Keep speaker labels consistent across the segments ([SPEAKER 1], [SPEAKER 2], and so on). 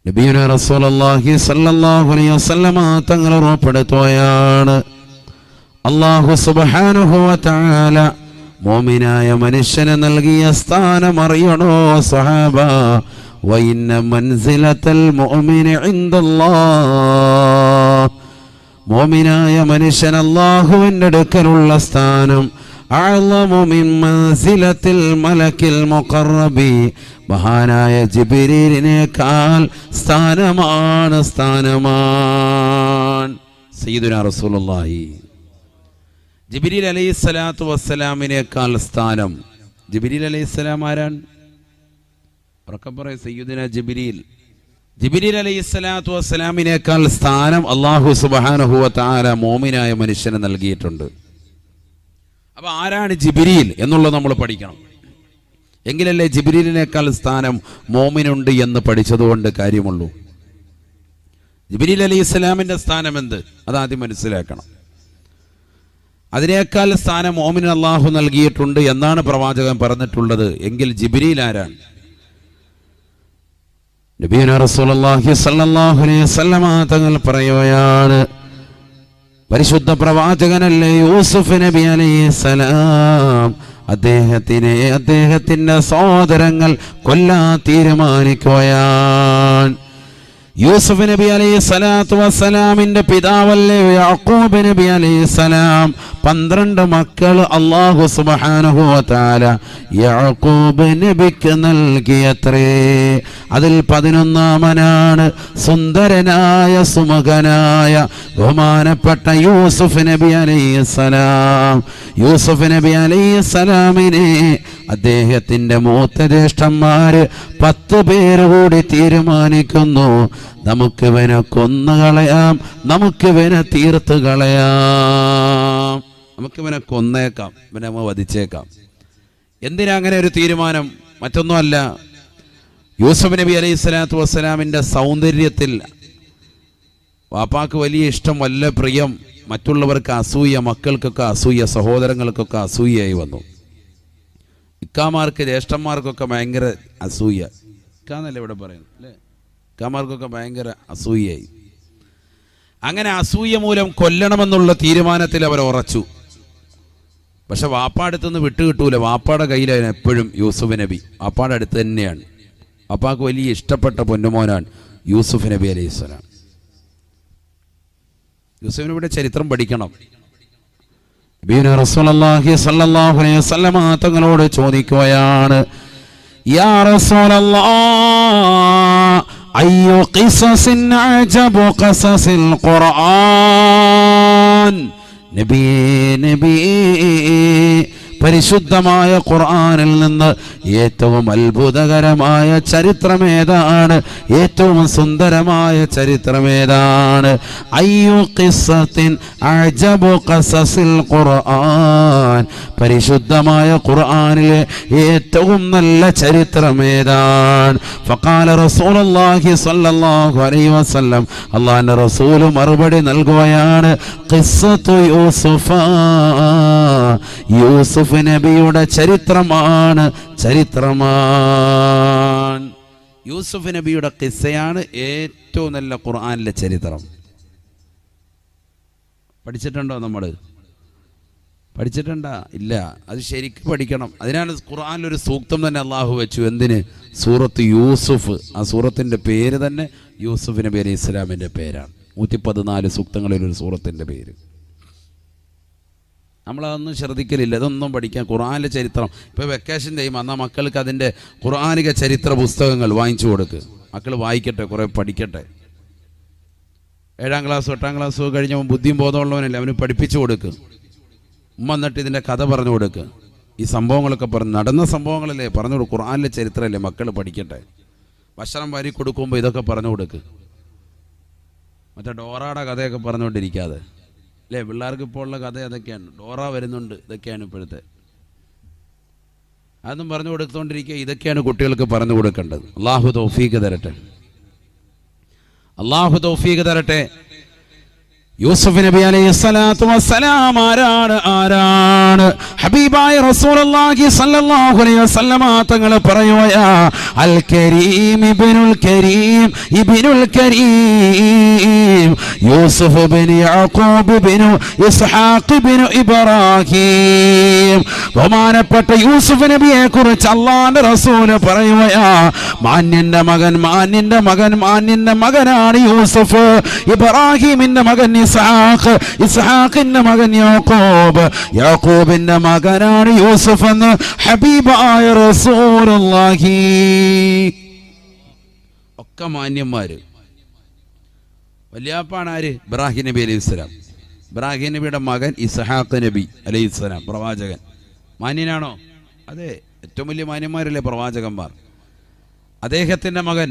[SPEAKER 1] നബിയുനാ റസൂലുള്ളാഹി സ്വല്ലല്ലാഹു അലൈഹി വസല്ലമ തങ്ങൾ ഉറപ്പെടുത്തുകയാണ്, അല്ലാഹു സുബ്ഹാനഹു വ തആല മുഅ്മിനായ മനുഷ്യന് നൽകിയ സ്ഥാനം അറിയണോ സഹാബ? വ ഇന്ന മൻസിലത്തൽ മുഅ്മിനി ഇൻദല്ലാഹ്, മുഅ്മിനായ മനുഷ്യൻ അല്ലാഹുവിന്റെ അടുക്കലുള്ള സ്ഥാനം അഅ്ളമു മിൻ മൻസിലത്തിൽ മലക്കിൽ മുഖറബി, മഹാനായ ജിബ്രീലിനേക്കാൾ സ്ഥാനമാണ്. സയ്യിദുനാ റസൂലുള്ളാഹി ജിബ്രീൽ അലൈഹിസ്സലാത്തു വസ്സലാമിനേക്കാൾ സ്ഥാനം. ജിബ്രീൽ അലൈഹിസ്സലാം ആരാണ്? ഉറക്കെ പറയ്. സയ്യിദുനാ ജിബ്രീൽ അലൈഹിസ്സലാത്തു വസ്സലാമിനേക്കാൾ സ്ഥാനം അല്ലാഹു സുബ്ഹാനഹു വ തആല മുഅ്മിനായ മനുഷ്യന് നൽകിയിട്ടുണ്ട്. അപ്പോൾ ആരാണ് ജിബ്രീൽ എന്നുള്ളത് നമ്മൾ പഠിക്കണം. എങ്കിലല്ലേ ജിബ്രീലിനേക്കാൾ സ്ഥാനം മുഅ്മിനുണ്ട് എന്ന് പഠിച്ചതുകൊണ്ട് കാര്യമുള്ളൂ. ജിബ്രീൽ അലൈഹിസ്സലാമിൻ്റെ സ്ഥാനം എന്ത്? അതാദ്യം മനസ്സിലാക്കണം. അതിനേക്കാൾ സ്ഥാനം മുഅ്മിന് അല്ലാഹു നൽകിയിട്ടുണ്ട് എന്നാണ് പ്രവാചകൻ പറഞ്ഞിട്ടുള്ളത്. എങ്കിൽ ജിബ്രീൽ ആരാണ്? നബിയുനാ റസൂലുള്ളാഹി സ്വല്ലല്ലാഹു അലൈഹി വസല്ലമ തങ്ങൾ പറയുകയാണ്, പരിശുദ്ധ പ്രവാചകനല്ലേ യൂസുഫ് നബി അലൈഹിസ്സലാം, അദ്ദേഹത്തിന്റെ സഹോദരങ്ങൾ കൊല്ലാൻ തീരുമാനിക്കുകയാണ്. യൂസുഫ് നബി അലൈഹിസ്സലാത്തു വസ്സലാമിന്റെ പിതാവല്ലേ യാക്കൂബ് നബി അലൈഹിസ്സലാം. 12 മക്കൾ അല്ലാഹു സുബ്ഹാനഹു വ തആല യാക്കൂബ് നബിക്ക് നൽകിയത്രേ. അതിൽ 11ാമനാണ് സുന്ദരനായ സുമുഖനായ ബഹുമാനപ്പെട്ട യൂസുഫ് നബി അലൈഹിസ്സലാം. യൂസുഫ് നബി അലൈഹിസ്സലാമിനെ അദ്ദേഹത്തിന്റെ മൂത്ത ജ്യേഷ്ഠന്മാര് 10 പേര് കൂടി തീരുമാനിക്കുന്നു, നമുക്കിവനെ കൊന്നുകളയാം, നമുക്കിവനെ തീർത്ത് കളയാം, നമുക്കിവനെ കൊന്നേക്കാം, ഇവനെ നമ്മൾ വധിച്ചേക്കാം. എന്തിനാ അങ്ങനെ ഒരു തീരുമാനം? മറ്റൊന്നുമല്ല, യൂസുഫ് നബി അലൈഹിസ്സലാത്തു വസ്സലാമിൻ്റെ സൗന്ദര്യത്തിൽ വാപ്പാക്ക് വലിയ ഇഷ്ടം, വല്ല പ്രിയം, മറ്റുള്ളവർക്ക് അസൂയ, മക്കൾക്കൊക്കെ അസൂയ, സഹോദരങ്ങൾക്കൊക്കെ അസൂയയായി വന്നു. ഇക്കാമാർക്ക് ജ്യേഷ്ഠന്മാർക്കൊക്കെ ഭയങ്കര അസൂയ. ഇക്കാന്നല്ലേ ഇവിടെ പറയുന്നത് അല്ലേ? ഇക്കാമാർക്കൊക്കെ ഭയങ്കര അസൂയയായി. അങ്ങനെ അസൂയ മൂലം കൊല്ലണമെന്നുള്ള തീരുമാനത്തിൽ അവർ ഉറച്ചു. പക്ഷെ വാപ്പാടുത്തുനിന്ന് വിട്ടുകിട്ടൂല. വാപ്പാടെ കയ്യിലാണ് എപ്പോഴും യൂസുഫ് നബി. വാപ്പാടെ അടുത്ത് തന്നെയാണ്. വാപ്പാക്ക് വലിയ ഇഷ്ടപ്പെട്ട പൊന്നുമോനാണ് യൂസുഫ് നബി അലൈഹിസ്സലാം. യൂസുഫ് നബിയുടെ ചരിത്രം പഠിക്കണം. നബിയുനാ റസൂലുള്ളാഹി സ്വല്ലല്ലാഹു അലൈഹി വസല്ലമ തങ്ങളോട് ചോദിക്കുകയാണ്, യാ റസൂലല്ലാഹ് അയ്യു ഖിസസിൻ അജബു ഖസസിൽ ഖുർആൻ. നബി പരിശുദ്ധമായ ഖുർആനിൽ നിന്ന് ഏറ്റവും അത്ഭുതകരമായ ചരിത്രമേതാണ്? ഏറ്റവും സുന്ദരമായ ചരിത്രമേതാണ്? അയ്യു ഖിസ്സത്തിൻ അജബു ഖസസിൽ ഖുർആൻ. പരിശുദ്ധമായ ഖുർആനിലെ ഏറ്റവും നല്ല ചരിത്രമേതാണ്? ഫഖാല റസൂലുള്ളാഹി സ്വല്ലല്ലാഹു അലൈഹി വസല്ലം, അല്ലാഹുവിന്റെ റസൂൽ മറുപടി നൽകുകയാണ്, ഖിസ്സത്തു യൂസുഫ, യൂസുഫ് നബിയുടെ ചരിത്രമാണ്. യൂസുഫ് നബിയുടെ ഖിസ്സയാണ് ഏറ്റവും നല്ല ഖുർആനിലെ ചരിത്രം. പഠിച്ചിട്ടുണ്ടോ? നമ്മൾ പഠിച്ചിട്ടുണ്ടോ? ഇല്ല. അത് ശരിക്കും പഠിക്കണം. അതിനാണ് ഖുർആനിലൊരു സൂക്തം തന്നെ അള്ളാഹു വെച്ചു. എന്തിന്? സൂറത്ത് യൂസുഫ്. ആ സൂറത്തിൻ്റെ പേര് തന്നെ യൂസുഫ് നബി അലൈഹി ഇസ്ലാമിൻ്റെ പേരാണ്. 114 സൂക്തങ്ങളിലൊരു സൂറത്തിൻ്റെ പേര്. നമ്മളതൊന്നും ശ്രദ്ധിക്കലില്ല. ഇതൊന്നും പഠിക്കാൻ ഖുർആനിലെ ചരിത്രം. ഇപ്പോൾ വെക്കേഷൻ ടൈം എന്നാൽ മക്കൾക്ക് അതിൻ്റെ ഖുർആനിക ചരിത്ര പുസ്തകങ്ങൾ വാങ്ങിച്ചു കൊടുക്കുക. മക്കൾ വായിക്കട്ടെ, കുറേ പഠിക്കട്ടെ. 7ാം ക്ലാസ് 8ാം ക്ലാസ് കഴിഞ്ഞവൻ ബുദ്ധിയും ബോധമുള്ളവനല്ലേ, അവന് പഠിപ്പിച്ചു കൊടുക്കുക. എന്നിട്ട് ഇതിൻ്റെ കഥ പറഞ്ഞു കൊടുക്കുക. ഈ സംഭവങ്ങളൊക്കെ നടന്ന സംഭവങ്ങളല്ലേ പറഞ്ഞു കൊടുക്കുക. ഖുർആനിലെ ചരിത്രമല്ലേ, മക്കൾ പഠിക്കട്ടെ. ഭക്ഷണം വാരി കൊടുക്കുമ്പോൾ ഇതൊക്കെ പറഞ്ഞു കൊടുക്കുക. മറ്റേ ഡോറയുടെ കഥയൊക്കെ പറഞ്ഞുകൊണ്ടിരിക്കാതെ അല്ലേ? പിള്ളേർക്ക് ഇപ്പോൾ ഉള്ള കഥ അതൊക്കെയാണ്. ഡോറ വരുന്നുണ്ട്, ഇതൊക്കെയാണ് ഇപ്പോഴത്തെ. അതൊന്നും പറഞ്ഞു കൊടുത്തുകൊണ്ടിരിക്കുക. ഇതൊക്കെയാണ് കുട്ടികൾക്ക് പറഞ്ഞു കൊടുക്കേണ്ടത്. അള്ളാഹു തൗഫീഖ് തരട്ടെ. യൂസുഫ് നബി അലൈഹിസ്സലാത്തു വസ്സലാം ആരാണ് ഹബീബായ റസൂലുള്ളാഹി സ്വല്ലല്ലാഹു അലൈഹി വസല്ലമ തങ്ങൾ പറയുകയാ അൽ കരീം ഇബ്നുൽ കരീം യൂസുഫ് ഇബ്നു യാഖൂബ് ഇബ്നു ഇസ്ഹാഖ് ഇബ്നു ഇബ്രാഹിം. ബഹുമാനപ്പെട്ട യൂസുഫ് നബിയെ കുറിച്ച് അല്ലാഹുവിന്റെ റസൂൽ പറയുകയാ മാന്യന്റെ മകനാണ് യൂസുഫ്. ഇബ്രാഹിമിന്റെ മകൻ ഇസ്ഹാഖിന്റെ മകൻ യാക്കൂബിന്റെ മകനാണ് യൂസുഫ് എന്ന് ഹബീബായ റസൂലുള്ളാഹി. ഒക്കെ മാന്യന്മാര്. വല്യാപ്പാണ് ആര്? ഇബ്രാഹിം നബി അലൈഹിസ്സലാം. ഇബ്രാഹിം നബിയുടെ മകൻ ഇസ്ഹാഖ് നബി അലൈഹിസ്സലാം, പ്രവാചകൻ. മാന്യനാണോ? അതെ, ഏറ്റവും വലിയ മാന്യന്മാരല്ലേ പ്രവാചകന്മാർ. അദ്ദേഹത്തിന്റെ മകൻ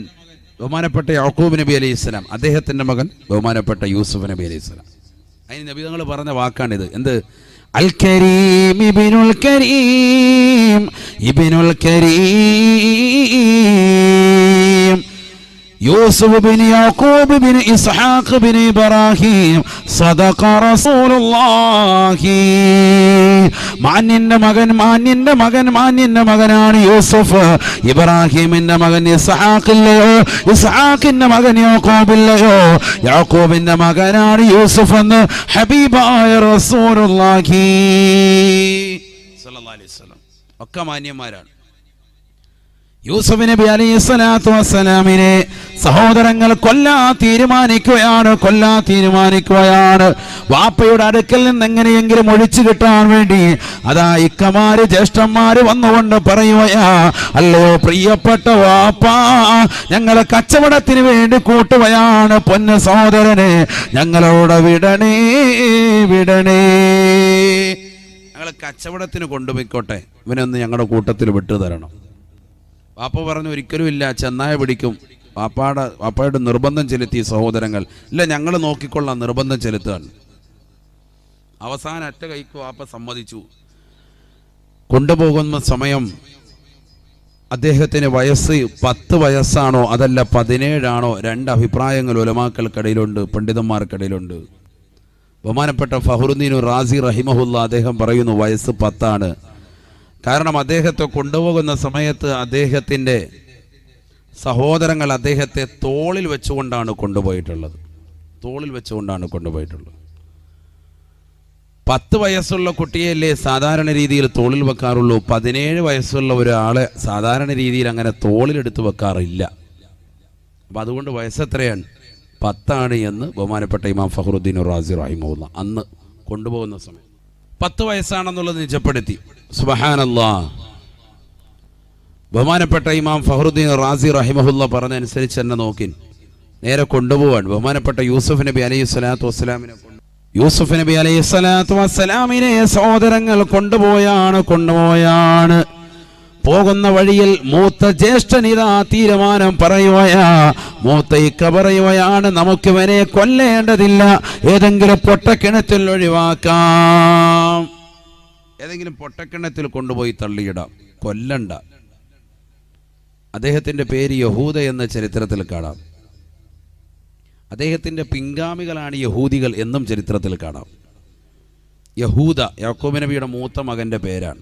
[SPEAKER 1] ബഹുമാനപ്പെട്ട യാക്കൂബ് നബി അലൈഹിസ്സലാം, അദ്ദേഹത്തിന്റെ മകൻ ബഹുമാനപ്പെട്ട യൂസുഫ് നബി അലൈഹിസ്സലാം. അതിന് നബി തങ്ങൾ പറഞ്ഞ വാക്കാണിത്. എന്ത്? അൽ കരീം ഇബ്നുൽ കരീം യൂസുഫ് ബിൻ യാക്കൂബ് ബിൻ ഇസ്ഹാഖ് ബിൻ ഇബ്രാഹിം സദഖ റസൂലുള്ളാഹി. മാന്യന്റെ മകനാണ് യൂസുഫ്. ഇബ്രാഹിമിന്റെ മകൻ ഇസ്ഹാഖില്ലയോ, ഇസ്ഹാഖിന്റെ മകൻ യാക്കൂബില്ലയോ, യാക്കൂബിന്റെ മകനാണ് യൂസുഫ് എന്ന് ഹബീബായ റസൂലുള്ളാഹി സ്വല്ലല്ലാഹു അലൈഹി വസല്ലം. ഒക്കെ മാന്യന്മാരാണ്. യൂസുഫ് നബി അലൈഹിസ്സലാത്തു വസ്സലാമിനെ സഹോദരങ്ങൾ കൊല്ലാൻ തീരുമാനിക്കുകയാണ്. വാപ്പയുടെ അടുക്കൽ നിന്ന് എങ്ങനെയെങ്കിലും ഒഴിച്ചു കിട്ടാൻ വേണ്ടി അതാ ഇക്കമാര് ജ്യേഷ്ഠന്മാര് വന്നുകൊണ്ട് പറയുകയാ, അല്ലയോ പ്രിയപ്പെട്ട വാപ്പ, ഞങ്ങളെ കച്ചവടത്തിന് വേണ്ടി കൂട്ടുകയാണ്. പൊന്ന സഹോദരനെ ഞങ്ങളോട് വിടണേ. ഞങ്ങളെ കച്ചവടത്തിന് കൊണ്ടുപോയിക്കോട്ടെ, ഇവനൊന്ന് ഞങ്ങളുടെ കൂട്ടത്തിൽ വിട്ടു തരണം. വാപ്പ പറഞ്ഞു ഒരിക്കലും ഇല്ല, ചെന്നായ പിടിക്കും. വാപ്പയുടെ നിർബന്ധം ചെലുത്തി സഹോദരങ്ങൾ. ഇല്ല, ഞങ്ങൾ നോക്കിക്കൊള്ളാം, നിർബന്ധം ചെലുത്തുകയാണ്. അവസാനം അറ്റ കൈക്ക് വാപ്പ സമ്മതിച്ചു. കൊണ്ടുപോകുന്ന സമയം അദ്ദേഹത്തിന് വയസ്സ് 10 വയസ്സാണോ അതല്ല 17 രണ്ട് അഭിപ്രായങ്ങൾ ഉലമാക്കൾക്കിടയിലുണ്ട്, പണ്ഡിതന്മാർക്കിടയിലുണ്ട്. ബഹുമാനപ്പെട്ട ഫഖ്റുദ്ദീൻ റാസി റഹിമഹുല്ല അദ്ദേഹം പറയുന്നു വയസ്സ് 10. കാരണം അദ്ദേഹത്തെ കൊണ്ടുപോകുന്ന സമയത്ത് അദ്ദേഹത്തിൻ്റെ സഹോദരങ്ങൾ അദ്ദേഹത്തെ തോളിൽ വെച്ചുകൊണ്ടാണ് കൊണ്ടുപോയിട്ടുള്ളത്. 10 വയസ്സുള്ള കുട്ടിയല്ലേ സാധാരണ രീതിയിൽ തോളിൽ വെക്കാറുള്ളൂ. 17 വയസ്സുള്ള ഒരാളെ സാധാരണ രീതിയിൽ അങ്ങനെ തോളിലെടുത്ത് വെക്കാറില്ല. അപ്പം അതുകൊണ്ട് വയസ്സെത്രയാണ്? 10 എന്ന് ബഹുമാനപ്പെട്ട ഇമാം ഫഖ്റുദ്ദീൻ റാസി റഹിമഹുല്ല അന്ന് കൊണ്ടുപോകുന്ന സമയം 10 വയസ്സാണെന്നുള്ളത് നിജപ്പെടുത്തി. സുബ്ഹാനല്ലാഹ്. ബഹുമാനപ്പെട്ട ഇമാം ഫഖ്റുദ്ദീൻ റാസി റഹിമഹുല്ല പറഞ്ഞനുസരിച്ച് തന്നെ നോക്കി നേരെ കൊണ്ടുപോവാൻ ബഹുമാനപ്പെട്ട യൂസുഫ് നബി അലൈഹിസ്സലാത്തു വസ്സലാമിനെ സഹോദരങ്ങൾ കൊണ്ടുപോയാണ്. പോകുന്ന വഴിയിൽ മൂത്ത ജ്യേഷ്ഠനിതാ തീരുമാനം മൂത്ത ഇക്ക പറയുകയാണ്, നമുക്കിവനെ കൊല്ലേണ്ടതില്ല, ഏതെങ്കിലും പൊട്ടക്കിണറ്റിൽ ഒഴിവാക്കാം, ഏതെങ്കിലും പൊട്ടക്കിണറ്റിൽ കൊണ്ടുപോയി തള്ളിയിടാം, കൊല്ലണ്ട. അദ്ദേഹത്തിൻ്റെ പേര് യഹൂദ എന്ന ചരിത്രത്തിൽ കാണാം. അദ്ദേഹത്തിൻ്റെ പിൻഗാമികളാണ് യഹൂദികൾ എന്നും ചരിത്രത്തിൽ കാണാം. യഹൂദ യാക്കൂബ് നബിയുടെ മൂത്ത മകൻ്റെ പേരാണ്.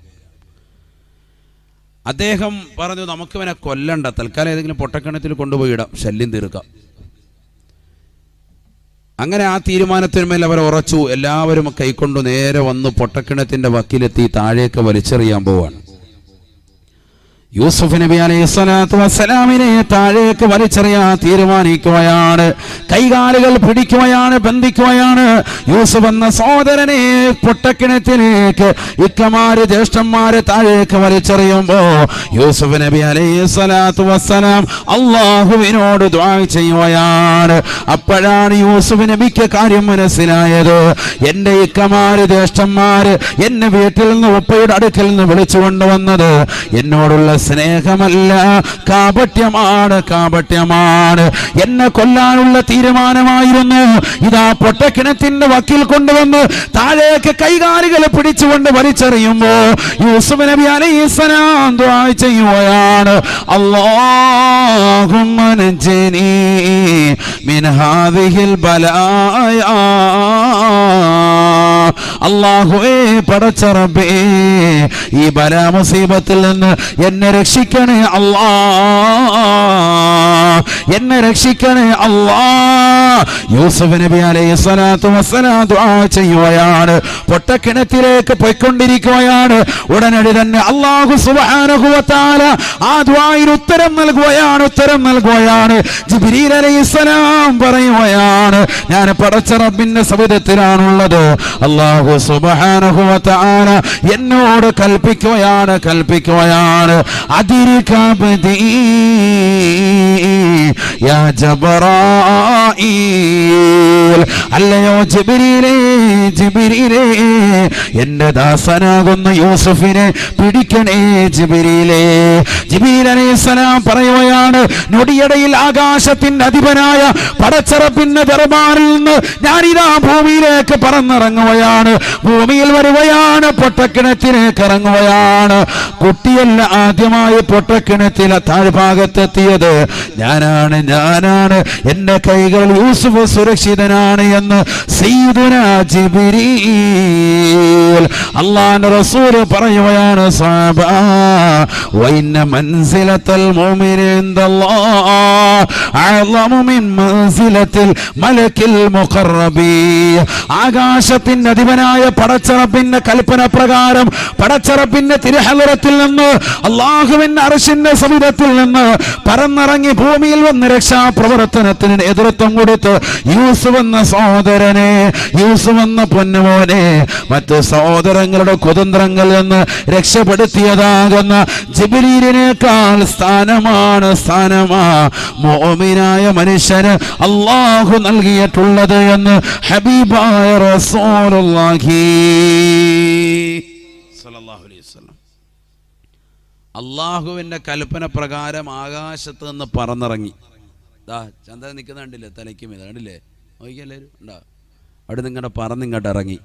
[SPEAKER 1] അദ്ദേഹം പറഞ്ഞു, നമുക്കിവനെ കൊല്ലണ്ട, തൽക്കാലം ഏതെങ്കിലും പൊട്ടക്കിണറ്റിൽ കൊണ്ടുപോയി ഇടാം, ശല്യം തീർക്കാം. അങ്ങനെ ആ തീരുമാനത്തിന്മേൽ അവർ ഉറച്ചു. എല്ലാവരും കൈക്കൊണ്ടു നേരെ വന്ന് പൊട്ടക്കിണറ്റിൻ്റെ വക്കിലെത്തി താഴേക്ക് വലിച്ചെറിയാൻ പോവാണ്. യൂസുഫ് നബി അലൈഹിസ്സലാത്തു വസ്സലാമിനെ താഴേക്ക് വലിച്ചെറിയാൻ തീരുമാനിക്കുകയാണ്. കൈകാലുകൾ പിടിക്കുകയാണ്, ബന്ധിക്കുകയാണ്. യൂസുഫ് എന്ന സഹോദരനെ പൊട്ടക്കിണറ്റിലേക്ക് ഇക്കമാര് ജ്യേഷ്ഠന്മാര് താഴേക്ക് വലിച്ചെറിയുമ്പോ യൂസുഫ് നബി അലൈഹിസ്സലാത്തു വസ്സലാം അള്ളാഹുവിനോട് ദുആ ചെയ്യുകയാണ്. അപ്പോഴാണ് യൂസുഫ് നബിക്ക് കാര്യം മനസ്സിലായത്. എന്റെ ഇക്കമാര് ജ്യേഷ്ഠന്മാര് എന്നെ വീട്ടിൽ നിന്ന് ഉപ്പയുടെ അടുക്കൽ നിന്ന് വിളിച്ചു കൊണ്ടുവന്നത് എന്നോടുള്ള സ്നേഹമല്ല, കാപട്യമാണ്. എന്നെ കൊല്ലാനുള്ള തീരുമാനമായിരുന്നു. ഇതാ പൊട്ടക്കിണറ്റിന്റെ വക്കിൽ കൊണ്ടുവന്ന് താഴേക്ക് കൈകാലുകൾ പിടിച്ചുകൊണ്ട് വലിച്ചെറിയുമ്പോ യൂസുഫ് നബി അലൈഹിസ്സലാം ദുആ ചെയ്യുകയാണ്, അല്ലാഹുമ്മ നജ്ജിനി മിൻ ഹാദിഹിൽ ബലായ. അല്ലാഹുവേ, പടച്ച റബ്ബേ, ഈ ബലാ മുസീബത്തിൽ നിന്ന് എന്നെ രക്ഷിക്കണേ അല്ലാ, എന്നെ രക്ഷിക്കണേ അല്ലാ. യൂസുഫ് നബി അലൈഹിസ്സലാത്തു വസ്സലാം ദുആ ചെയ്യുകയാണ്, പൊട്ടക്കിണറ്റിലേക്ക് പോയിക്കൊണ്ടിരിക്കുകയാണ്. ഉടനടി തന്നെ അല്ലാഹു സുബ്ഹാനഹു വ തആല ആ ദുആയിൽ ഉത്തരം നൽകുകയാണ്. ജിബ്രീൽ അലൈഹിസ്സലാം പറയുകയാണ്, ഞാൻ പടച്ച റബ്ബിന്റെ സവിധത്തിലാണുള്ളത്. അല്ലാഹു സുബ്ഹാനഹു വ തആല എന്നോട് കൽപ്പിക്കുകയാണ്, അതിരികബദി യാ ജബ്രായീൽ, അല്ലയോ ജിബ്രീലേ, എന്റെ ദാസനാകുന്ന യൂസുഫിനെ പിടിക്കണേ ജിബ്രീലേ. ജിബ്രീൽ അലൈഹിസ്സലാം പറയുകയാണ്, നൊടിയടയിൽ ആകാശത്തിന്റെ അധിപനായ പടച്ചറപ്പിന്റെ ദർബാറിൽ നിന്ന് ഞാനിതാ ഭൂമിയിലേക്ക് പറന്നിറങ്ങുകയാണ്, ഭൂമിയിൽ വരുകയാണ്, പൊട്ടക്കിണറ്റിലേക്ക് ഇറങ്ങുകയാണ്. കുട്ടിയല്ല ആദ്യമായി പൊട്ടക്കിണറ്റിലെ താഴ്ഭാഗത്തെത്തിയത്, ഞാനാണ്. എന്റെ കൈകൾ യൂസുഫ് സുരക്ഷിതനാണ് എന്ന് സയ്യിദുനാ ജിബ്രീൽ അല്ലാഹുവിന്റെ റസൂൽ പറയുകയാണ്, സഹബ വഇന്ന മൻസിലത്തൽ മുഅ്മിനി ഇൻദല്ലാഹ് അഅ്ളമു മിൻ മൻസിലത്തിൽ മലക്കിൽ മുഖറബി. ആകാശത്തിന്റെ അധിപനായ പടച്ചറപ്പിന്റെ കൽപ്പന പ്രകാരം, പടച്ചറപ്പിന്റെ തിരുഹളറത്തിൽ നിന്ന്, അല്ലാഹുവിന്റെ അർശിന്റെ സവിധത്തിൽ നിന്ന് പറന്നിറങ്ങി ഭൂമിയിൽ വന്ന് രക്ഷാപ്രവർത്തനത്തിന് നേതൃത്വം കൊടുത്ത് യൂസുഫ് എന്ന സഹോദരനെ, യൂസുഫ് എന്ന പൊന്നുമോനെ മറ്റ് സഹോദരങ്ങളുടെ കുതന്ത്രങ്ങളിൽ നിന്ന് രക്ഷപ്പെടുത്തിയതാകുന്ന ജിബ്രീലിനേക്കാൾ സ്ഥാനമാ മുഅ്മിനായ മനുഷ്യന് അല്ലാഹു നൽകിയിട്ടുള്ളത് എന്ന് ഹബീബായ റസൂലുള്ളാഹി സ്വല്ലല്ലാഹു അലൈഹി വസല്ലം. അള്ളാഹുവിൻ്റെ കൽപ്പന പ്രകാരം ആകാശത്ത് നിന്ന് പറന്നിറങ്ങി. ദാ ചന്ദ്രൻ നിൽക്കുന്ന കണ്ടില്ലേ, തലയ്ക്ക് മീത കണ്ടില്ലേ, നോക്കിയല്ലേരും ഉണ്ടാ, അവിടെ നിങ്ങളുടെ പറന്നിങ്ങോട്ട് ഇറങ്ങി.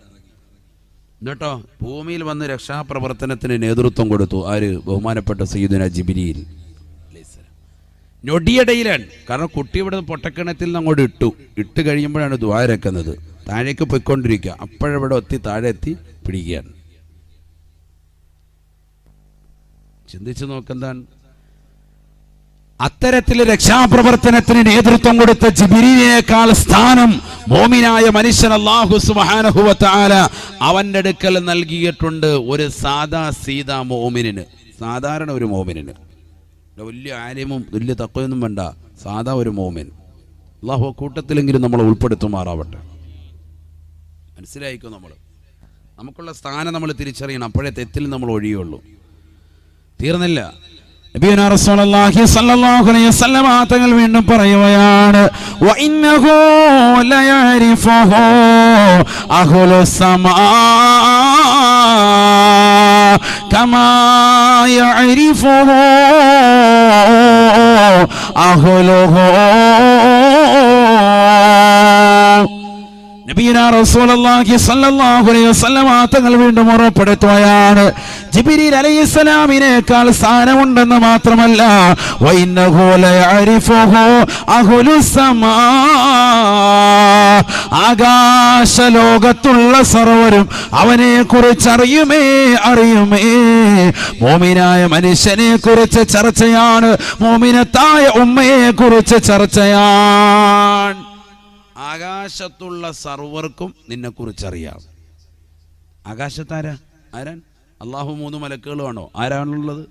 [SPEAKER 1] എന്നിട്ടോ ഭൂമിയിൽ വന്ന് രക്ഷാപ്രവർത്തനത്തിന് നേതൃത്വം കൊടുത്തു. ആര്? ബഹുമാനപ്പെട്ട സയ്യിദുനാ ജിബ്രീൽ അലൈഹിസ്സലാം. ഞൊടിയിടയിലാണ്. കാരണം കുട്ടി ഇവിടെ പൊട്ടക്കിണറ്റിൽ നിന്ന് അങ്ങോട്ട് ഇട്ട് കഴിയുമ്പോഴാണ് ദുആ ഇറക്കുന്നത്. താഴേക്ക് പോയിക്കൊണ്ടിരിക്കുക, അപ്പോഴവിടെ താഴെ എത്തി പിടിക്കുകയാണ്. ചിന്തിച്ചു നോക്കെന്താണ് അത്തരത്തിൽ രക്ഷാപ്രവർത്തനത്തിന് നേതൃത്വം കൊടുത്ത ജിബ്രീലിനേക്കാൾ സ്ഥാനം മോമിനായ മനുഷ്യൻ അല്ലാഹു സുബ്ഹാനഹു വ തആല അവന്റെ അടുക്കൽ നൽകിയിട്ടുണ്ട്. ഒരു സീതാ മോമിനിന്, സാധാരണ ഒരു മോമിനിന്, വലിയ ആലിമും വലിയ തഖ്വയൊന്നും വേണ്ട, സാധാ ഒരു മോമിൻ. അല്ലാഹു കൂട്ടത്തിലെങ്കിലും നമ്മളെ ഉൾപ്പെടുത്തുമാറാവട്ടെ. മനസ്സിലായിക്കോ, നമുക്കുള്ള സ്ഥാനം നമ്മൾ തിരിച്ചറിയണം, അപ്പോഴേ തെറ്റിൽ നമ്മൾ ഒഴിയുള്ളൂ. തീർന്നില്ല. നബിയുനാ റസൂലുള്ളാഹി സ്വല്ലല്ലാഹു അലൈഹി വസല്ലം തങ്ങൾ വീണ്ടും പറയുകയാണ്, വഇന്നഹു ലയരിഫുഹു അഹ്ലുസ് സമാ കമാ യഅരിഫുഹു അഹ്ലുഹു. നബിയുനാ റസൂലുള്ളാഹി സ്വല്ലല്ലാഹു അലൈഹി വസല്ലം തങ്ങൾ വീണ്ടും ഉറപ്പെടുത്തുകയാണ്, ജിബ്രീൽ അലൈഹിസ്സലാമിനേക്കാൾ സ്ഥാനമുണ്ടെന്ന് മാത്രമല്ല, വഇന്നഹു ലയഅരിഫുഹു അഹ്ലുസ് സമാ, ആകാശലോകത്തുള്ള സർവരും അവനെ കുറിച്ച് അറിയുമേ. മോമിനായ മനുഷ്യനെ കുറിച്ച് ചർച്ചയാണ്, മോമിനത്തായ ഉമ്മയെ കുറിച്ച് ചർച്ചയാണ്. ആകാശത്തുള്ള സർവർക്കും നിന്നെ കുറിച്ചറിയാം. ആകാശത്താരാൻ? അള്ളാഹു 3 മലക്കുകളുമാണോ? ആരാണുള്ളത്?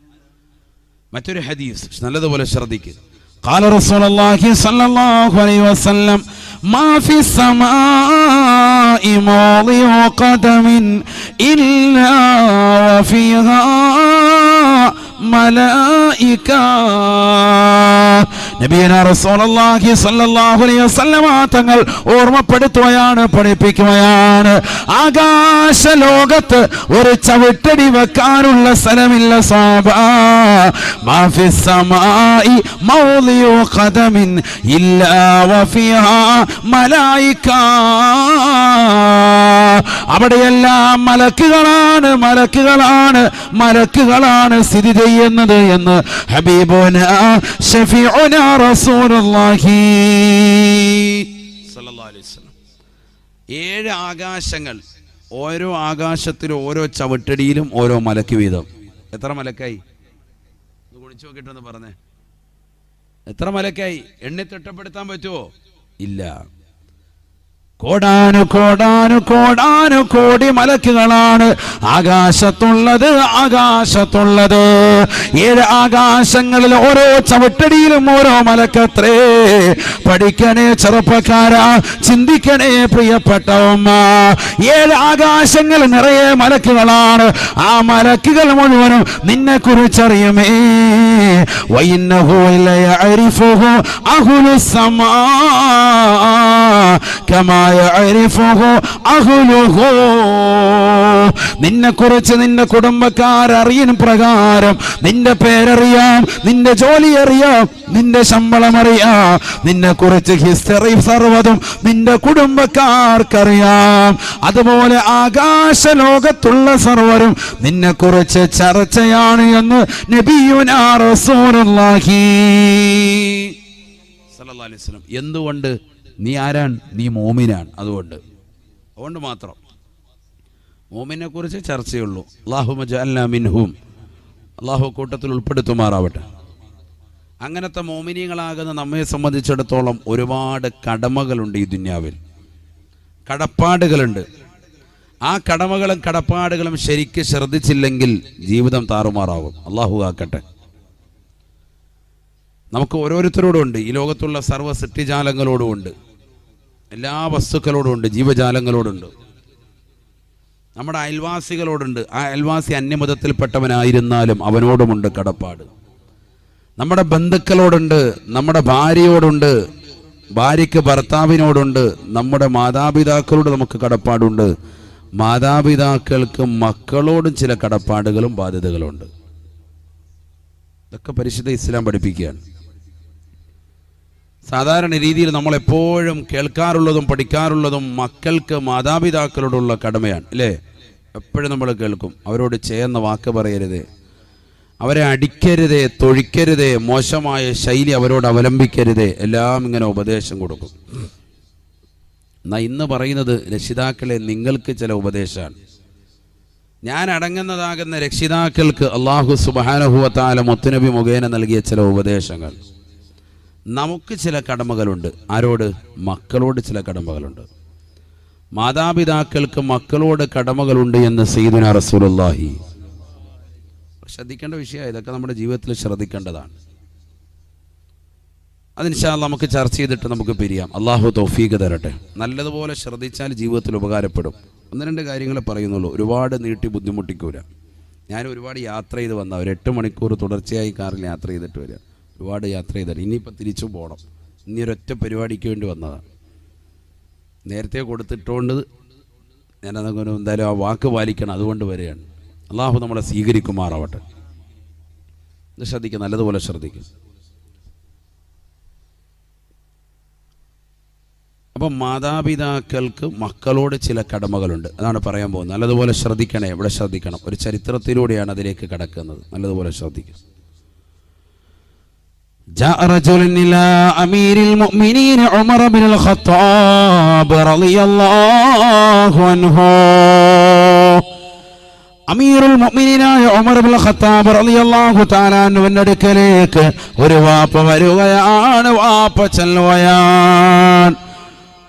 [SPEAKER 1] മറ്റൊരു ഹദീസ് നല്ലതുപോലെ ശ്രദ്ധിക്കുക. ഖാല റസൂലുള്ളാഹി സ്വല്ലല്ലാഹു അലൈഹി വസല്ലം, മാ ഫിസ് സമാഇ മൗളിഉ ഖദമിൻ ഇല്ലാ വഫീഹാ മലായിക. നബിയനാ റസൂലുള്ളാഹി സ്വല്ലല്ലാഹു അലൈഹി വസല്ലമ തങ്ങൾ ഓർമ്മപ്പെടുത്തുകയാണ്, പഠിപ്പിക്കുകയാണ്, ആകാശ ലോകത്ത് ഒരു ചവിട്ടടി വെക്കാനുള്ള സ്ഥലമില്ല സാബ. മാ ഫിസ് സമായി മൗളിഉ ഖദമിൻ ഇല്ലാ വഫിഹാ മലായിക. അവിടെയെല്ലാം മലക്കുകളാണ്, മലക്കുകളാണ്, മലക്കുകളാണ് സ്ഥിതി ചെയ്യുന്നത് എന്ന് ഹബീബുനാ ശഫീഉനാ റസൂലുള്ളാഹി സ്വല്ലല്ലാഹു അലൈഹി വസല്ലം. 7 ആകാശങ്ങൾ, ഓരോ ആകാശത്തിലും ഓരോ ചവിട്ടടിയിലും ഓരോ മലക്ക് വീതം. എത്ര മലക്കായി? ഗുണിച്ചു നോക്കിയിട്ടൊന്ന് പറഞ്ഞേ, എത്ര മലക്കായി? എണ്ണി തിട്ടപ്പെടുത്താൻ പറ്റുമോ? ഇല്ല. കോടാനു കോടാനു കോടാനു കോടി മലക്കുകളാണ് ആകാശത്തുള്ളത്, ആകാശത്തുള്ളത്. 7 ആകാശങ്ങളിൽ ഓരോ ചവിട്ടടിയിലും ഓരോ മലക്കത്രേ. പഠിക്കണേ ചെറുപ്പക്കാരാ, ചിന്തിക്കണേ പ്രിയപ്പെട്ട ഉമ്മ. 7 ആകാശങ്ങൾ നിറയെ മലക്കുകളാണ്. ആ മലക്കുകൾ മുഴുവനും നിന്നെ കുറിച്ചറിയുമേ. വഇന്നഹു ലയഅരിഫുഹു അഹ്ലുസ് സമാ കമാ നിന്നെ കുറിച്ച് നിന്റെ കുടുംബക്കാരറിയും പ്രകാരം നിന്റെ പേരറിയാം, നിന്റെ ജോലി അറിയാം, നിന്റെ ശമ്പളം അറിയാം, നിന്നെ കുറിച്ച് ഹിസ്റ്ററി സർവ്വതും നിന്റെ കുടുംബക്കാർക്കറിയാം. അതുപോലെ ആകാശ ലോകത്തുള്ള സർവരും നിന്നെ കുറിച്ച് ചർച്ചയാണ് എന്ന് നബിയുനാ റസൂലുള്ളാഹി സ്വല്ലല്ലാഹു അലൈഹി വസല്ലം. എന്തുകൊണ്ട്? നീ ആരാണ്? നീ മോമിനാണ്. അതുകൊണ്ട് മാത്രം മോമിനെ കുറിച്ച് ചർച്ചയുള്ളൂ. അല്ലാഹുമ്മ ജഅൽനാ മിൻഹും. അല്ലാഹു കൂട്ടത്തിൽ ഉൾപ്പെടുത്തുമാറാവട്ടെ. അങ്ങനത്തെ മോമിനീങ്ങളാകുന്ന നമ്മെ സംബന്ധിച്ചിടത്തോളം ഒരുപാട് കടമകളുണ്ട് ഈ ദുനിയാവിൽ, കടപ്പാടുകളുണ്ട്. ആ കടമകളും കടപ്പാടുകളും ശരിക്ക് ശ്രദ്ധിച്ചില്ലെങ്കിൽ ജീവിതം താറുമാറാവും. അല്ലാഹു കാക്കട്ടെ. നമുക്ക് ഓരോരുത്തരോടുമുണ്ട്, ഈ ലോകത്തുള്ള സർവ്വ സൃഷ്ടിജാലങ്ങളോടുമുണ്ട്, എല്ലാ വസ്തുക്കളോടുമുണ്ട്, ജീവജാലങ്ങളോടുണ്ട്, നമ്മുടെ അയൽവാസികളോടുണ്ട്. ആ അയൽവാസി അന്യമതത്തിൽപ്പെട്ടവനായിരുന്നാലും അവനോടുമുണ്ട് കടപ്പാട്. നമ്മുടെ ബന്ധുക്കളോടുണ്ട്, നമ്മുടെ ഭാര്യയോടുണ്ട്, ഭാര്യയ്ക്ക് ഭർത്താവിനോടുണ്ട്, നമ്മുടെ മാതാപിതാക്കളോട് നമുക്ക് കടപ്പാടുണ്ട്, മാതാപിതാക്കൾക്ക് മക്കളോടും ചില കടപ്പാടുകളും ബാധ്യതകളുണ്ട്. ഇതൊക്കെ പരിശുദ്ധ ഇസ്ലാം പഠിപ്പിക്കുകയാണ്. സാധാരണ രീതിയിൽ നമ്മളെപ്പോഴും കേൾക്കാറുള്ളതും പഠിക്കാറുള്ളതും മക്കൾക്ക് മാതാപിതാക്കളോടുള്ള കടമയാണ്, അല്ലേ? എപ്പോഴും നമ്മൾ കേൾക്കും, അവരോട് ചെയ്യുന്ന വാക്ക് പറയരുതേ, അവരെ അടിക്കരുതേ, തൊഴിക്കരുതേ, മോശമായ ശൈലി അവരോട് അവലംബിക്കരുതേ, എല്ലാം ഇങ്ങനെ ഉപദേശം കൊടുക്കും. എന്നാൽ ഇന്ന് പറയുന്നത് രക്ഷിതാക്കളെ നിങ്ങൾക്ക് ചില ഉപദേശമാണ്. ഞാൻ അടങ്ങുന്നതാകുന്ന രക്ഷിതാക്കൾക്ക് അല്ലാഹു സുബ്ഹാനഹു വ തആല മുത്തുനബി മുഖേന നൽകിയ ചില ഉപദേശങ്ങൾ. നമുക്ക് ചില കടമകളുണ്ട്. ആരോട്? മക്കളോട് ചില കടമകളുണ്ട്. മാതാപിതാക്കൾക്ക് മക്കളോട് കടമകളുണ്ട് എന്ന് സയ്യിദുനാ റസൂലുള്ളാഹി. ശ്രദ്ധിക്കേണ്ട വിഷയമാണ്. ഇതൊക്കെ നമ്മുടെ ജീവിതത്തിൽ ശ്രദ്ധിക്കേണ്ടതാണ്. അത് ഇൻഷാ അല്ലാഹ് നമുക്ക് ചർച്ച ചെയ്തിട്ട് നമുക്ക് പിരിയാം. അല്ലാഹു തൗഫീഖ് തരട്ടെ. നല്ലതുപോലെ ശ്രദ്ധിച്ചാൽ ജീവിതത്തിൽ ഉപകാരപ്പെടും. 1-2 കാര്യങ്ങൾ പറയുന്നുള്ളൂ, ഒരുപാട് നീട്ടി ബുദ്ധിമുട്ടിക്കൂല. ഞാൻ ഒരുപാട് യാത്ര ചെയ്ത് വന്നവർ, 8 മണിക്കൂർ തുടർച്ചയായി കാറിൽ യാത്ര ചെയ്തിട്ട് വരിക, ഒരുപാട് യാത്ര ചെയ്തിട്ട് ഇനിയിപ്പോൾ തിരിച്ചു പോകണം. ഇനി ഒരൊറ്റ പരിപാടിക്ക് വേണ്ടി വന്നതാണ്. നേരത്തെ കൊടുത്തിട്ടുകൊണ്ട് ഞാനതങ്ങനെ എന്തായാലും ആ വാക്ക് പാലിക്കണം, അതുകൊണ്ട് വരികയാണ്. അല്ലാഹു നമ്മളെ സ്വീകരിക്കുമാറാവട്ടെ. ഇത് ശ്രദ്ധിക്കുക, നല്ലതുപോലെ ശ്രദ്ധിക്കുക. അപ്പം മാതാപിതാക്കൾക്ക് മക്കളോട് ചില കടമകളുണ്ട്, അതാണ് പറയാൻ പോകുന്നത്. നല്ലതുപോലെ ശ്രദ്ധിക്കണേ, ഇവിടെ ശ്രദ്ധിക്കണം. ഒരു ചരിത്രത്തിലൂടെയാണ് അതിലേക്ക് കടക്കുന്നത്, നല്ലതുപോലെ ശ്രദ്ധിക്കുക. جاء رجل إلى أمير المؤمنين عمر بن الخطاب رضي الله عنه. അമീറുൽ മുഅ്മിനീനായ ഉമർ ഇബ്നുൽ ഖത്താബ് റളിയല്ലാഹു തആല അൻഹുവിന്റെ അടുക്കലേക്ക് ഒരു വാപ്പ വരുകയാണ്. വാപ്പ ചെല്ലുകയാണ്.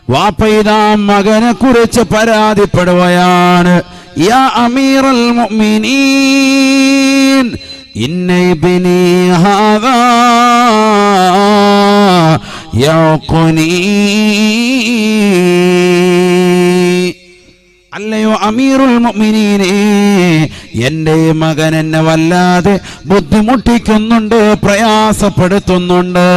[SPEAKER 1] വാപ്പ ഇതാ മകനെ കുറിച്ച് പരാതിപ്പെടുകയാണ്. യാ അമീറുൽ മുഅ്മിനീൻ ഇന്ന ഇബ്നി ഹാദാ യഖുനി. അല്ലയോ അമീറുൽ മുഅ്മിനീനെ, എൻ്റെ മകൻ എന്നെ വല്ലാതെ ബുദ്ധിമുട്ടിക്കുന്നുണ്ട്, പ്രയാസപ്പെടുത്തുന്നുണ്ട്.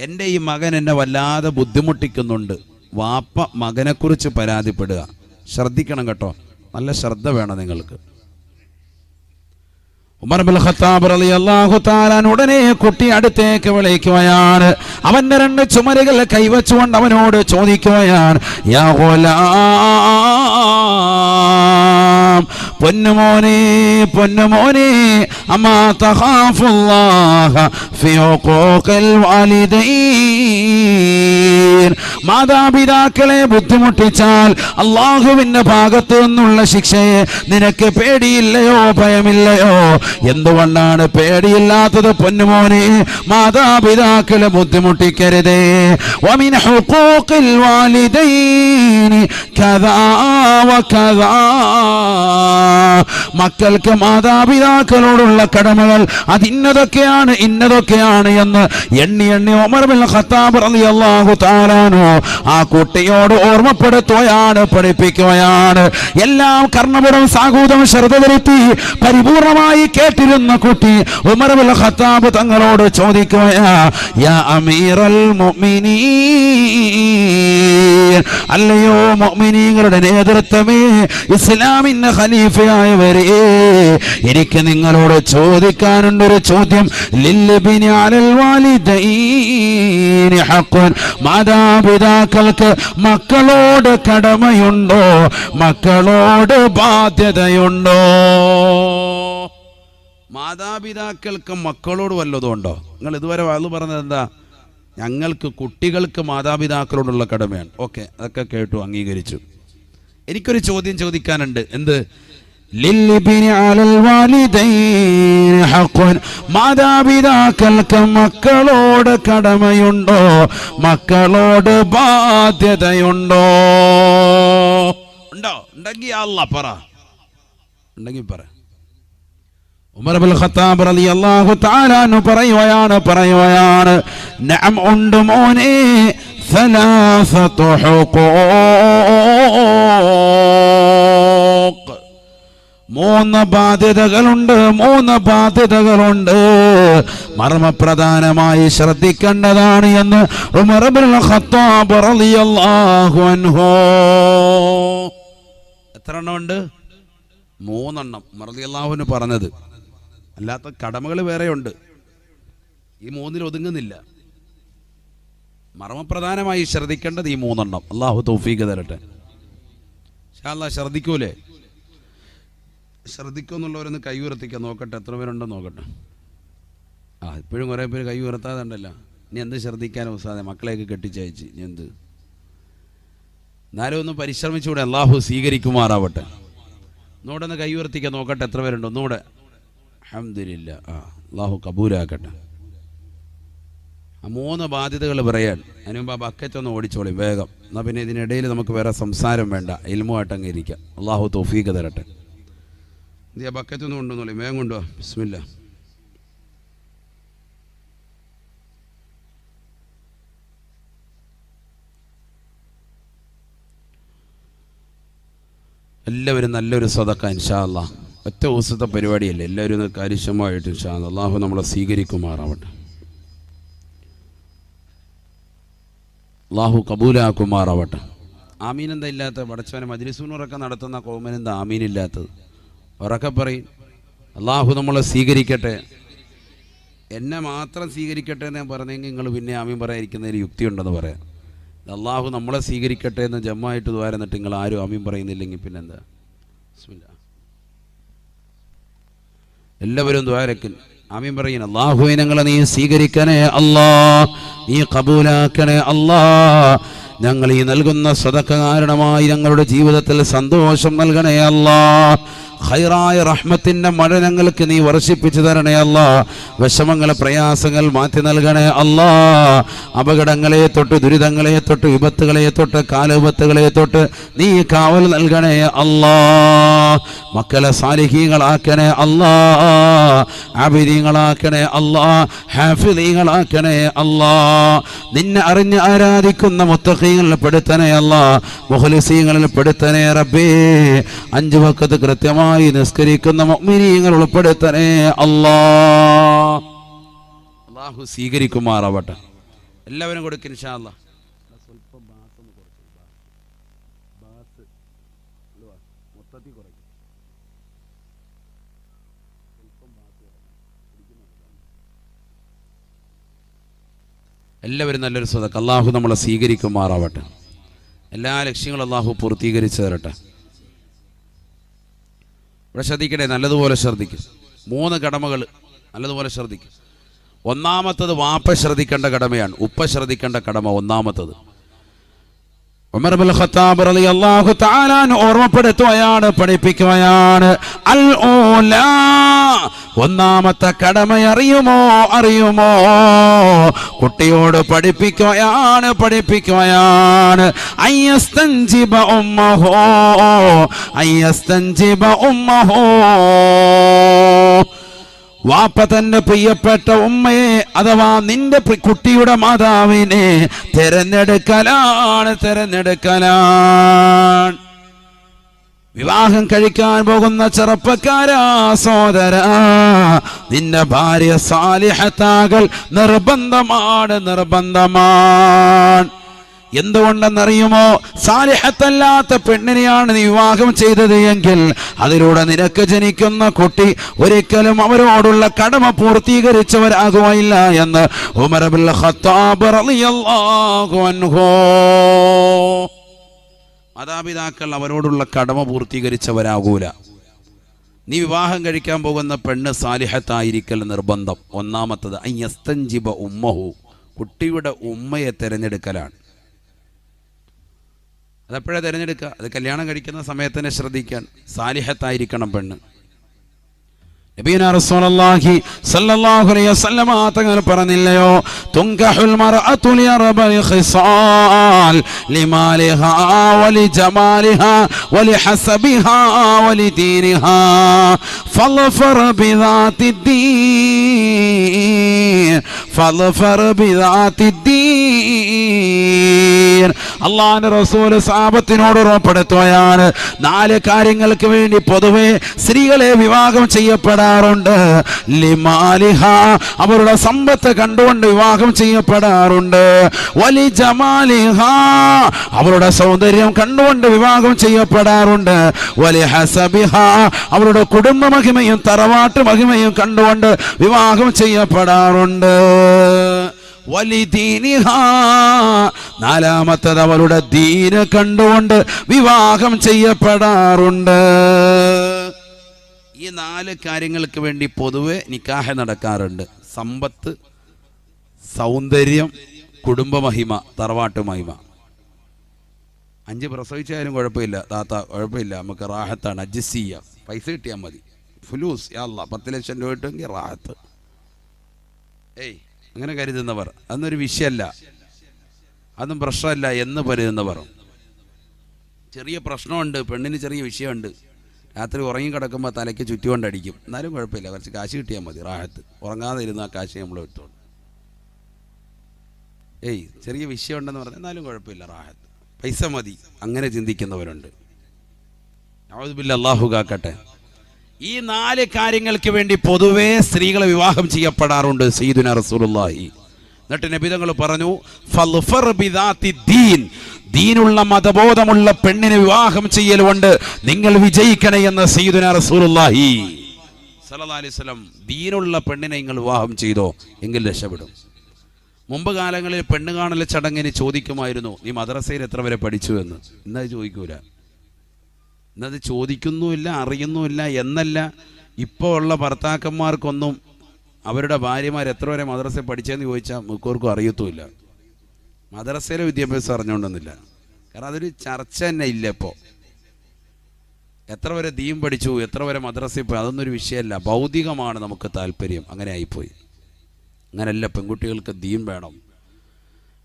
[SPEAKER 1] എൻ്റെ ഈ മകൻ എന്നെ വല്ലാതെ ബുദ്ധിമുട്ടിക്കുന്നുണ്ട്. വാപ്പ മകനെക്കുറിച്ച് പരാതിപ്പെടുക. ശ്രദ്ധിക്കണം കേട്ടോ, നല്ല ശ്രദ്ധ വേണം നിങ്ങൾക്ക്. ഉമർ ഇബ്നുൽ ഖത്താബ് റളിയല്ലാഹു തആല ഉടനെ കുട്ടി അടുത്തേക്ക് വിളിക്കുകയാണ്. അവന്റെ 2 ചുമലുകൾ കൈവച്ചുകൊണ്ട് അവനോട് ചോദിക്കുകയാണ്, യാ ഗുലാം, പൊന്നുമോനെ പൊന്നുമോനെ, അമാ തഖാഫുല്ലാഹ ഫി ഹുഖൂഖിൽ വാലിദൈൻ, മാതാപിതാക്കളെ ബുദ്ധിമുട്ടിച്ചാൽ അല്ലാഹുവിന്റെ ഭാഗത്തു നിന്നുള്ള ശിക്ഷയെ നിനക്ക് പേടിയില്ലയോ, ഭയമില്ലയോ? എന്തുകൊണ്ടാണ് പേടിയില്ലാത്തത് പൊന്നുമോനെ? മാതാപിതാക്കളെ ബുദ്ധിമുട്ടിക്കരുതേ. വമിൻ ഹുഖൂഖിൽ വാലിദൈനി കദാ വകദാ, മക്കൾക്ക് മാതാപിതാക്കളോടുള്ള കടമകൾ അതിന്നതൊക്കെയാണ് ഇന്നതൊക്കെയാണ് എന്ന് എണ്ണി എണ്ണി ഉമർ ഇബ്നുൽ ഖത്താബ് റളിയല്ലാഹു തആല ആ കുട്ടിയോട് ഓർമ്മപ്പെടുത്തുകയാണ്, പഠിപ്പിക്കുകയാണ്. എല്ലാം കർണപുരം സാഗൂതം ശ്രദ്ധ വരുത്തി പരിപൂർണമായി കേട്ടിരുന്ന കുട്ടി ഉമർ ഇബ്നുൽ ഖത്താബ് തങ്ങളോട് ചോദിക്കുകയാ, യാ അമീറൽ മുഅ്മിനീൻ, അല്ലയോ മുഅ്മിനീങ്ങളുടെ നേതൃത്വമേ, ഇസ്ലാമിന്റെ ഖലീഫയായവരെ, എനിക്ക് നിങ്ങളോട് ചോദിക്കാനുണ്ടൊരു ചോദ്യം. ലിൽബിനി അലൽ വാലിദൈനി ഹഖ്ഖുൻ, മാതാപിതാക്കൾക്ക് മക്കളോട് കടമയുണ്ടോ, മക്കളോട് ബാധ്യതയുണ്ടോ? മാതാപിതാക്കൾക്ക് മക്കളോട് വല്ലതും ഉണ്ടോ? നിങ്ങൾ ഇതുവരെ വാള് പറഞ്ഞത് എന്താ? ഞങ്ങൾക്ക് കുട്ടികൾക്ക് മാതാപിതാക്കളോടുള്ള കടമയാണ്. ഓക്കെ, അതൊക്കെ കേട്ടു, അംഗീകരിച്ചു. എനിക്കൊരു ചോദ്യം ചോദിക്കാനുണ്ട്. എന്ത്? ലിൽബിനി അലൽ വാലിദൈനി ഹഖ്ഖുൻ, മാതാപിതാക്കൾക്ക് മക്കളോട് കടമയുണ്ടോ, മക്കളോട് ബാധ്യതയുണ്ടോ? ഉണ്ടോ? ഉണ്ടെങ്കിൽ അല്ലാഹ് പറ, ഉണ്ടെങ്കിൽ പറ. ഉമർ ഇബ്നുൽ ഖത്താബ് റളിയല്ലാഹു തആല അൻഹു പറയുകയാണ്, നഅം, ഉണ്ട് മോനെ, സലാസതു ഹുഖൂഖ്, 3 ബാധ്യതകളുണ്ട്, 3 ബാധ്യതകളുണ്ട്, മർമ്മപ്രധാനമായി ശ്രദ്ധിക്കേണ്ടതാണ് എന്ന് ഉമർ ഇബ്നുൽ ഖത്താബ് റളിയല്ലാഹു അൻഹു. എത്ര എണ്ണം ഉണ്ട്? 3 എണ്ണം റളിയല്ലാഹു അൻഹു പറഞ്ഞത്. അല്ലാത്ത കടമകൾ വേറെയുണ്ട്, ഈ 3-ൽ ഒതുങ്ങുന്നില്ല. മർമ്മപ്രധാനമായി ശ്രദ്ധിക്കേണ്ടത് ഈ 3 എണ്ണം. അള്ളാഹു തൗഫീഖ് തരട്ടെ. ഇൻഷാ അല്ലാഹ് ശ്രദ്ധിക്കൂലേ? ശ്രദ്ധിക്കുമെന്നുള്ളവരൊന്ന് കൈ ഉയർത്തിക്കാൻ നോക്കട്ടെ, എത്ര പേരുണ്ടോ നോക്കട്ടെ. ഇപ്പോഴും കുറേ പേര് കൈ ഉയർത്താതെ ഉണ്ടല്ലോ. ഇനി എന്ത് ശ്രദ്ധിക്കാനോ സാധനം, മക്കളെയൊക്കെ കെട്ടിച്ചയച്ച് ഇനി എന്ത്? എന്നാലും ഒന്ന് പരിശ്രമിച്ചുകൂടെ? അള്ളാഹു സ്വീകരിക്കുമാറാവട്ടെ. ഒന്നുകൂടെ ഒന്ന് കൈ ഉയർത്തിക്കാൻ നോക്കട്ടെ, എത്ര പേരുണ്ടോ? ഒന്നുകൂടെ. അൽഹംദുലില്ലാ, അള്ളാഹു കബൂലാക്കട്ടെ. 3 ബാധ്യതകൾ പറയാൻ. അതിന് മുമ്പ് ആ ബക്കറ്റ് ഒന്ന് ഓടിച്ചോളി വേഗം. എന്നാൽ പിന്നെ ഇതിനിടയിൽ നമുക്ക് വേറെ സംസാരം വേണ്ട, ഇൽമുമായിട്ട് അങ്ങ് ഇരിക്കാം. അള്ളാഹു തൗഫീഖ് തരട്ടെ. ഇത് ആ ബക്കറ്റ് ഒന്നും കൊണ്ടുവന്നോളി, വേഗം കൊണ്ടുപോവാ. ബിസ്മില്ലാ. എല്ലാവരും നല്ലൊരു സദഖ ഇൻഷാ അല്ലാഹ്. ഒറ്റ ദിവസത്തെ പരിപാടിയല്ലേ, എല്ലാവരും കാര്യക്ഷമമായിട്ട് ഇൻഷാ അല്ലാഹ്. അള്ളാഹു നമ്മളെ സ്വീകരിക്കുമാറാവട്ടെ, അള്ളാഹു കബൂലാക്കുമാറാവട്ടെ. ആമീൻ എന്താ ഇല്ലാത്ത? പടച്ചവനെ മജ്ലിസുനൂറൊക്കെ നടത്തുന്ന കൗമനെന്താ ആമീനില്ലാത്തത്? ഉറക്കെ പറയും. അള്ളാഹു നമ്മളെ സ്വീകരിക്കട്ടെ. എന്നെ മാത്രം സ്വീകരിക്കട്ടെ എന്ന് ഞാൻ പറഞ്ഞെങ്കിൽ നിങ്ങൾ പിന്നെ ആമീൻ പറയാതിരിക്കുന്നതിന് യുക്തിയുണ്ടെന്ന് പറയാം. അള്ളാഹു നമ്മളെ സ്വീകരിക്കട്ടെ എന്ന് ജമ്മായിട്ട് ദ്വാരന്നിട്ട് നിങ്ങൾ ആരും ആമീൻ പറയുന്നില്ലെങ്കിൽ പിന്നെന്താ? ബിസ്മില്ലാ. എല്ലാവരും ദ്വാരക്കിൽ ആമീൻ പറയുന്നു. അള്ളാഹുവേ, ഞങ്ങളെ നീ സ്വീകരിക്കണേ അല്ലാ, നീ കബൂലാക്കണേ അല്ലാ. ഞങ്ങൾ ഈ നൽകുന്ന സദഖ കാരണമായി ഞങ്ങളുടെ ജീവിതത്തിൽ സന്തോഷം നൽകണേ അല്ലാ. ഖൈറായ റഹ്മത്തിന്റെ മഴ ഞങ്ങൾക്ക് നീ വർഷിപ്പിച്ചു തരണേ അല്ലാ. വിഷമങ്ങളെ പ്രയാസങ്ങൾ മാറ്റി നൽകണേ അല്ലാ. അപകടങ്ങളെ തൊട്ട് ദുരിതങ്ങളെ തൊട്ട് വിപത്തുകളെ തൊട്ട് കാലവിപത്തുകളെ തൊട്ട് നീ കാവൽ നൽകണേ അല്ലാ. മക്കളെ സാലിഹീങ്ങളാക്കണേ അല്ലാ. ആബിദീങ്ങളാക്കണേ അല്ലാ. ഹാഫിദീങ്ങളാക്കണേ അല്ലാ. നിന്നെ അറിഞ്ഞ് ആരാധിക്കുന്ന മുത്തഖീങ്ങളിൽ പെടുത്തണേ അല്ലാ. മുഖ്ലിസീങ്ങളിൽ പെടുത്തണേ റബ്ബേ. 5 വഖത്ത് കൃത്യമായി നിസ്കരിക്കുന്ന മുഅ്മിനീങ്ങൾ ഉൾപ്പെടുത്തണേ അല്ലാ. അല്ലാഹു സ്വീകരിക്കുമാറാവട്ടെ. എല്ലാവരും കൊടുക്ക് ഇൻഷാ അല്ലാ. എല്ലാവരും നല്ലൊരു സ്വതക്ക്. അള്ളാഹു നമ്മളെ സ്വീകരിക്കുമാറാവട്ടെ. എല്ലാ ലക്ഷ്യങ്ങളും അള്ളാഹു പൂർത്തീകരിച്ചു തരട്ടെ. ഇവിടെ ശ്രദ്ധിക്കട്ടെ, നല്ലതുപോലെ ശ്രദ്ധിക്കും. 3 കടമകൾ നല്ലതുപോലെ ശ്രദ്ധിക്കും. ഒന്നാമത്തത് വാപ്പ ശ്രദ്ധിക്കേണ്ട കടമയാണ്. ഉപ്പ ശ്രദ്ധിക്കേണ്ട കടമ ഒന്നാമത്തത്. ഉമർ ഇബ്നുൽ ഖത്താബ് റളിയല്ലാഹു തആല ഓർമ്മപ്പെടുത്തുകയാണ്, പഠിപ്പിക്കുകയാണ്. അൽ ഊലാ, ഒന്നാമത്തെ കടമ അറിയുമോ? കുട്ടിയോട് പഠിപ്പിക്കുകയാണ്. അയ്യസ്തൻജിബ ഉമ്മഹു, വാപ്പ തന്റെ പ്രിയപ്പെട്ട ഉമ്മയെ അഥവാ നിന്റെ കുട്ടിയുടെ മാതാവിനെ തെരഞ്ഞെടുക്കലാണ്. വിവാഹം കഴിക്കാൻ പോകുന്ന ചെറുപ്പക്കാരാ, സോദരാ, നിന്റെ ഭാര്യ സാലിഹത്താകൽ നിർബന്ധമാണ്. എന്തുകൊണ്ടെന്നറിയുമോ? സാലിഹത്തല്ലാത്ത പെണ്ണിനെയാണ് നീ വിവാഹം ചെയ്തത് എങ്കിൽ അതിലൂടെ നിനക്ക് ജനിക്കുന്ന കുട്ടി ഒരിക്കലും അവരോടുള്ള കടമ പൂർത്തീകരിച്ചവരാകുകയില്ല എന്ന് ഉമർ ഇബ്നുൽ ഖത്താബ് റളിയല്ലാഹു അൻഹു. മാതാപിതാക്കൾ അവരോടുള്ള കടമ പൂർത്തീകരിച്ചവരാകൂല. നീ വിവാഹം കഴിക്കാൻ പോകുന്ന പെണ്ണ് സാലിഹത്തായിരിക്കൽ നിർബന്ധം. ഒന്നാമത്തത് അയ്യസ്തൻജിബ ഉമ്മഹു, കുട്ടിയുടെ ഉമ്മയെ തിരഞ്ഞെടുക്കലാണ്. അതെപ്പോഴാണ് തിരഞ്ഞെടുക്കുക? അത് കല്യാണം കഴിക്കുന്ന സമയത്ത് തന്നെ ശ്രദ്ധിക്കാൻ. സാലിഹത്തായിരിക്കണം പെണ്ണ്. നബിയുനാ റസൂലുള്ളാഹി സ്വല്ലല്ലാഹു അലൈഹി വസല്ലം തങ്ങൾ പറഞ്ഞില്ലയോ, തുൻകഹുൽ മർഅതു ലിഅർബഇ ഖിസാൽ ലിമാലിഹാ വലിജമാലിഹാ വലിഹസബിഹാ വലിദീനിഹാ ഫളഫർ ബിദാത്തിദ്ദീൻ. അല്ലാഹുവിന്റെ റസൂൽ സഹാബത്തിനോട് ഉറപ്പെടുത്തുകയാണ്, 4 കാര്യങ്ങൾക്ക് വേണ്ടി പൊതുവെ സ്ത്രീകളെ വിവാഹം ചെയ്യപ്പെടാറുണ്ട്. ലിമാലിഹ, അവരുടെ സമ്പത്ത് കണ്ടുകൊണ്ട് വിവാഹം ചെയ്യപ്പെടാറുണ്ട്. വലി ജമാലിഹ, അവരുടെ സൗന്ദര്യം കണ്ടുകൊണ്ട് വിവാഹം ചെയ്യപ്പെടാറുണ്ട്. വലി ഹസബിഹ, അവരുടെ കുടുംബ മഹിമയും തറവാട്ട് മഹിമയും കണ്ടുകൊണ്ട് വിവാഹം ചെയ്യപ്പെടാറുണ്ട്. വലിദീനിഹ, നാലാമത്തത് അവരുടെ ദീന് കണ്ടുകൊണ്ട് വിവാഹം ചെയ്യപ്പെടാറുണ്ട്. ഈ 4 കാര്യങ്ങൾക്ക് വേണ്ടി പൊതുവെ നിക്കാഹ് നടക്കാറുണ്ട്. സമ്പത്ത്, സൗന്ദര്യം, കുടുംബമഹിമ, തറവാട്ട് മഹിമ. 5 പ്രസവിച്ചാലും കുഴപ്പമില്ല താത്ത, കുഴപ്പമില്ല, നമുക്ക് റാഹത്താണ്, അഡ്ജസ്റ്റ് ചെയ്യാം, പൈസ കിട്ടിയാൽ മതി. ഫുലൂസ് യാ അല്ലാ, 10 ലക്ഷം രൂപ കിട്ടുമെങ്കിൽ റാഹത്ത്. അങ്ങനെ കരുതുന്നവർ അതൊന്നൊരു വിഷയമല്ല, അതും പ്രശ്നമല്ല എന്ന് കരുതുന്നവർ. ചെറിയ പ്രശ്നമുണ്ട്, പെണ്ണിന് ചെറിയ വിഷയമുണ്ട്, രാത്രി ഉറങ്ങിക്കിടക്കുമ്പോൾ തലയ്ക്ക് ചുറ്റുകൊണ്ടടിക്കും, എന്നാലും കുഴപ്പമില്ല, കുറച്ച് കാശ് കിട്ടിയാൽ മതി, റാഹത്ത്. ഉറങ്ങാതെ ഇരുന്ന് ആ കാശ് നമ്മൾ എടുത്തോളൂ. ചെറിയ വിഷയമുണ്ടെന്ന് പറഞ്ഞാൽ എന്നാലും കുഴപ്പമില്ല, റാഹത്ത്, പൈസ മതി, അങ്ങനെ ചിന്തിക്കുന്നവരുണ്ട്. അഊദു ബില്ലാഹി, അല്ലാഹു കാക്കട്ടെ. ഈ 4 കാര്യങ്ങൾക്ക് വേണ്ടി പൊതുവേ സ്ത്രീകളെ വിവാഹം ചെയ്യപ്പെടാറുണ്ട് സയ്യിദുനാ റസൂലുള്ളാഹി. എന്നിട്ട് നബി തങ്ങൾ പറഞ്ഞു, ഫൾഫർ ബിദാത്തിദ്ദീൻ, ദീനുള്ള മതബോധമുള്ള പെണ്ണിനെ വിവാഹം ചെയ്യലുകൊണ്ട് നിങ്ങൾ വിജയിക്കണേ എന്ന് സയ്യിദുനാ റസൂലുള്ളാഹി സ്വല്ലല്ലാഹു അലൈഹി വസല്ലം. ദീനുള്ള പെണ്ണിനെ നിങ്ങൾ വിവാഹം ചെയ്തോ എങ്കിൽ രക്ഷപ്പെടും. മുമ്പ് കാലങ്ങളിൽ പെണ്ണ് കാണൽ ചടങ്ങിന് ചോദിക്കുമായിരുന്നു, നീ മദ്രസയിൽ എത്ര വരെ പഠിച്ചു എന്ന്. ഇന്നത് ചോദിക്കൂല, ഇന്നത് ചോദിക്കുന്നുമില്ല, അറിയുന്നുമില്ല എന്നല്ല, ഇപ്പോൾ ഉള്ള ഭർത്താക്കന്മാർക്കൊന്നും അവരുടെ ഭാര്യമാർ എത്ര വരെ മദ്രസയിൽ പഠിച്ചതെന്ന് ചോദിച്ചാൽ മിക്കവർക്കും അറിയത്തുമില്ല. മദ്രസയിലെ വിദ്യാഭ്യാസം അറിഞ്ഞുകൊണ്ടൊന്നുമില്ല, കാരണം അതൊരു ചർച്ച തന്നെ ഇല്ല. ഇപ്പോൾ എത്ര വരെ ദീൻ പഠിച്ചു, എത്ര വരെ മദ്രസയിൽ പോയി, അതൊന്നും ഒരു വിഷയമല്ല. ഭൗതികമാണ് നമുക്ക് താല്പര്യം. അങ്ങനെ ആയിപ്പോയി. അങ്ങനെയല്ല, പെൺകുട്ടികൾക്ക് ദീൻ വേണം,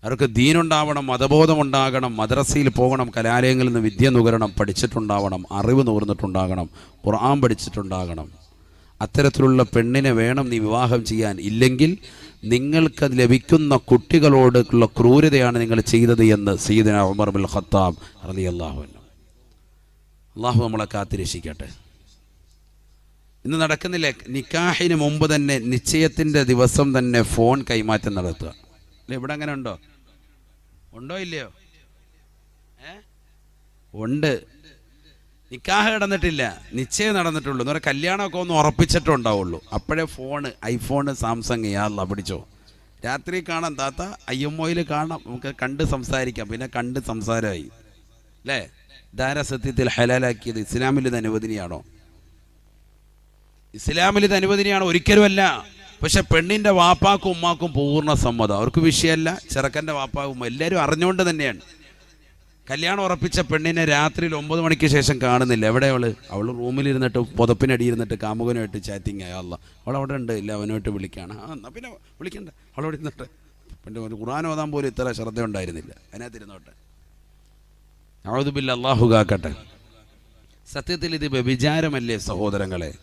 [SPEAKER 1] അവർക്ക് ദീനുണ്ടാവണം, മതബോധമുണ്ടാകണം, മദ്രസയിൽ പോകണം, കലാലയങ്ങളിൽ നിന്ന് വിദ്യ നുകരണം, പഠിച്ചിട്ടുണ്ടാവണം, അറിവ് നുകർന്നിട്ടുണ്ടാകണം, ഖുർആൻ പഠിച്ചിട്ടുണ്ടാകണം. അത്തരത്തിലുള്ള പെണ്ണിനെ വേണം നീ വിവാഹം ചെയ്യാൻ. ഇല്ലെങ്കിൽ നിങ്ങൾക്ക് ലഭിക്കുന്ന കുട്ടികളോടുള്ള ക്രൂരതയാണ് നിങ്ങൾ ചെയ്തത് എന്ന് സയ്യിദുനാ ഉമർ ബിൻ ഖത്താബ് റളിയല്ലാഹു അൻഹു. അള്ളാഹു നമ്മളെ കാത്തിരക്ഷിക്കട്ടെ. ഇന്ന് നടക്കുന്നില്ലേ, നിക്കാഹിന് മുമ്പ് തന്നെ, നിശ്ചയത്തിൻ്റെ ദിവസം തന്നെ ഫോൺ കൈമാറ്റം നടത്തുക. അല്ലേ, ഇവിടെ അങ്ങനെ ഉണ്ടോ? ഉണ്ടോ ഇല്ലയോ? ഉണ്ട്. നിക്കാഹ് നടന്നിട്ടില്ല, നിശ്ചയം നടന്നിട്ടുള്ളൂ എന്ന് പറഞ്ഞാൽ കല്യാണമൊക്കെ ഒന്ന് ഉറപ്പിച്ചിട്ടുണ്ടാവുള്ളൂ. അപ്പോഴേ ഫോണ്, ഐഫോണ്, സാംസങ്, യാ പിടിച്ചോ. രാത്രി കാണാം താത്ത, IMOയിൽ കാണാം, നമുക്ക് കണ്ട് സംസാരിക്കാം. പിന്നെ കണ്ട് സംസാരമായി അല്ലേ? ധാര സത്യത്തിൽ ഹലാലാക്കിയത് ഇസ്ലാമിൽ ഇത് അനുവദനീയാണോ? ഇസ്ലാമിൽ ഇത് അനുവദനീയാണോ? ഒരിക്കലുമല്ല. പക്ഷെ പെണ്ണിൻ്റെ വാപ്പാക്കും ഉമ്മാക്കും പൂർണ്ണ സമ്മതം, അവർക്ക് വിഷയമല്ല. ചെറുക്കൻ്റെ വാപ്പാക്കും എല്ലാവരും അറിഞ്ഞുകൊണ്ട് തന്നെയാണ്. കല്യാണം ഉറപ്പിച്ച പെണ്ണിനെ രാത്രിയിൽ 9 മണിക്ക് ശേഷം കാണുന്നില്ല. എവിടെ അവൾ റൂമിലിരുന്നിട്ട് പുതപ്പിനടിയിരുന്നിട്ട് കാമുകനുമായിട്ട് ചാറ്റിങ് ആയ. അവൾ അവിടെ ഉണ്ട്, ഇല്ല അവനുമായിട്ട് വിളിക്കുകയാണ്. എന്നാൽ പിന്നെ വിളിക്കണ്ട, അവളവിടെ ഇരുന്നിട്ട്. പിന്നെ ഖുർആൻ ഓതാൻ പോലും ഇത്ര ശ്രദ്ധ ഉണ്ടായിരുന്നില്ല, അതിനകത്തിരുന്നോട്ടെ. അഊദു ബില്ലാ, അല്ലാഹു കാക്കട്ടെ. സത്യത്തിൽ ഇത് വ്യഭിചാരമല്ലേ സഹോദരങ്ങളെ?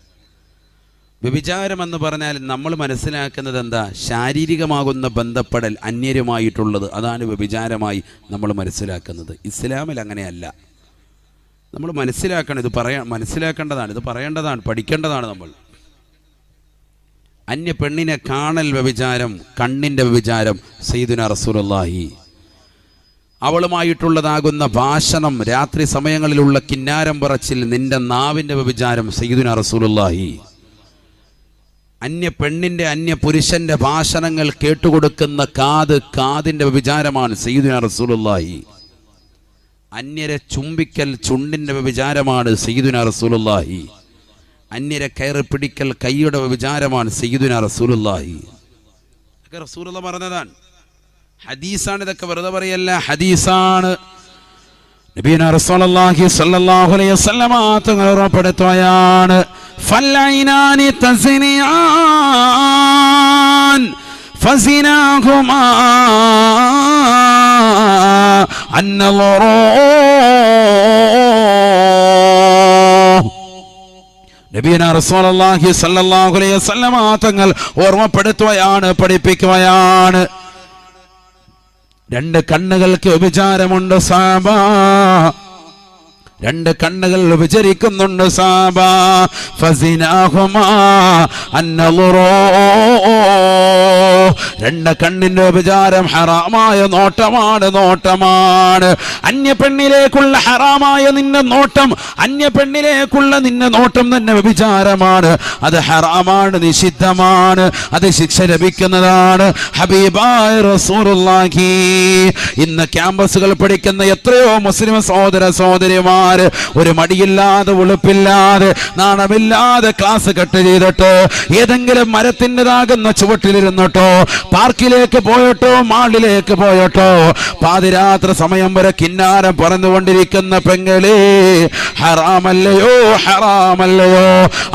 [SPEAKER 1] വ്യഭിചാരമെന്ന് പറഞ്ഞാൽ നമ്മൾ മനസ്സിലാക്കുന്നത് എന്താ? ശാരീരികമാകുന്ന ബന്ധപ്പെടൽ അന്യരുമായിട്ടുള്ളത്, അതാണ് വ്യഭിചാരമായി നമ്മൾ മനസ്സിലാക്കുന്നത്. ഇസ്ലാമിൽ അങ്ങനെയല്ല. നമ്മൾ മനസ്സിലാക്കണം, ഇത് മനസ്സിലാക്കേണ്ടതാണ്, ഇത് പറയേണ്ടതാണ്, പഠിക്കേണ്ടതാണ് നമ്മൾ. അന്യ പെണ്ണിനെ കാണൽ വ്യഭിചാരം, കണ്ണിൻ്റെ വ്യഭിചാരം. സയ്യിദുനാ റസൂലുള്ളാഹി അവളുമായിട്ടുള്ളതാകുന്ന ഭാഷണം, രാത്രി സമയങ്ങളിലുള്ള കിന്നാരം പറച്ചിൽ, നിന്റെ നാവിൻ്റെ വ്യഭിചാരം. സയ്യിദുനാ റസൂലുള്ളാഹി അന്യ പെണ്ണിൻ്റെ, അന്യ പുരുഷൻ്റെ ഭാഷണങ്ങൾ കേട്ടുകൊടുക്കുന്ന കാതിൻ്റെ വ്യഭിചാരമാണ്. സയ്യിദുനാ റസൂലുള്ളാഹി അന്യരെ ചുംബിക്കൽ ചുണ്ടിൻ്റെ വ്യഭിചാരമാണ്. സയ്യിദുനാ റസൂലുള്ളാഹി അന്യരെ കയറി പിടിക്കൽ കൈയുടെ വ്യഭിചാരമാണ്. സയ്യിദുനാ റസൂലുള്ളാഹി ഒക്കെ റസൂലുള്ളാഹി പറഞ്ഞതാണ്. ഹദീസാണ്, ഇതൊക്കെ വെറുതെ പറയല്ല, ഹദീസാണ്. നബിയുനാ റസൂലുള്ളാഹി സ്വല്ലല്ലാഹു അലൈഹി വസല്ലം തങ്ങൾ ഉറപ്പെടുത്തുകയാണ്, ഫല്ലൈനാനി തസ്നിയാൻ ഫസിനാഹുമാ അന്നളറോ. നബിയുനാ റസൂലുള്ളാഹി സ്വല്ലല്ലാഹു അലൈഹി വസല്ലം തങ്ങൾ ഓർമ്മപ്പെടുത്തുകയാണ്, പഠിപ്പിക്കുകയാണ്. 2 കണ്ണുകൾക്ക് വ്യഭിചാരമുണ്ട് സഹാബാ, 2 കണ്ണുകൾ വ്യഭിചരിക്കുന്നുണ്ട് സഹാബാ. ഫസിനാഹുമാ അന്നളറോ. 2 കണ്ണിന്റെ വ്യഭിചാരം ഹറാമായ നോട്ടമാണ്. അന്യ പെണ്ണിലേക്കുള്ള ഹറാമായ നിന്റെ നോട്ടം, അന്യ പെണ്ണിലേക്കുള്ള നിന്റെ നോട്ടം തന്നെ വ്യഭിചാരമാണ്. അത് ഹറാമാണ്, നിഷിദ്ധമാണ്, അത് ശിക്ഷ ലഭിക്കുന്നതാണ്. ഹബീബായ റസൂലുള്ളാഹി ഇന്ന് ക്യാമ്പസുകൾ പഠിക്കുന്ന എത്രയോ മുസ്ലിം സഹോദരന്മാര് ഒരു മടിയില്ലാതെ, ഉളുപ്പില്ലാതെ, നാണമില്ലാതെ ക്ലാസ് കട്ട് ചെയ്തിട്ടോ, ഏതെങ്കിലും മരത്തിൻ്റെതാകുന്ന ചുവട്ടിലിരുന്നിട്ടോ, പാർക്കിലേക്ക് പോയിട്ടോ, മാളിലേക്ക് പോയിട്ടോ, പാതിരാത്രി സമയം വരെ കിന്നാരം പറഞ്ഞുകൊണ്ടിരിക്കുന്ന പെങ്ങളെ, ഹറാമല്ലയോ, ഹറാമല്ലയോ?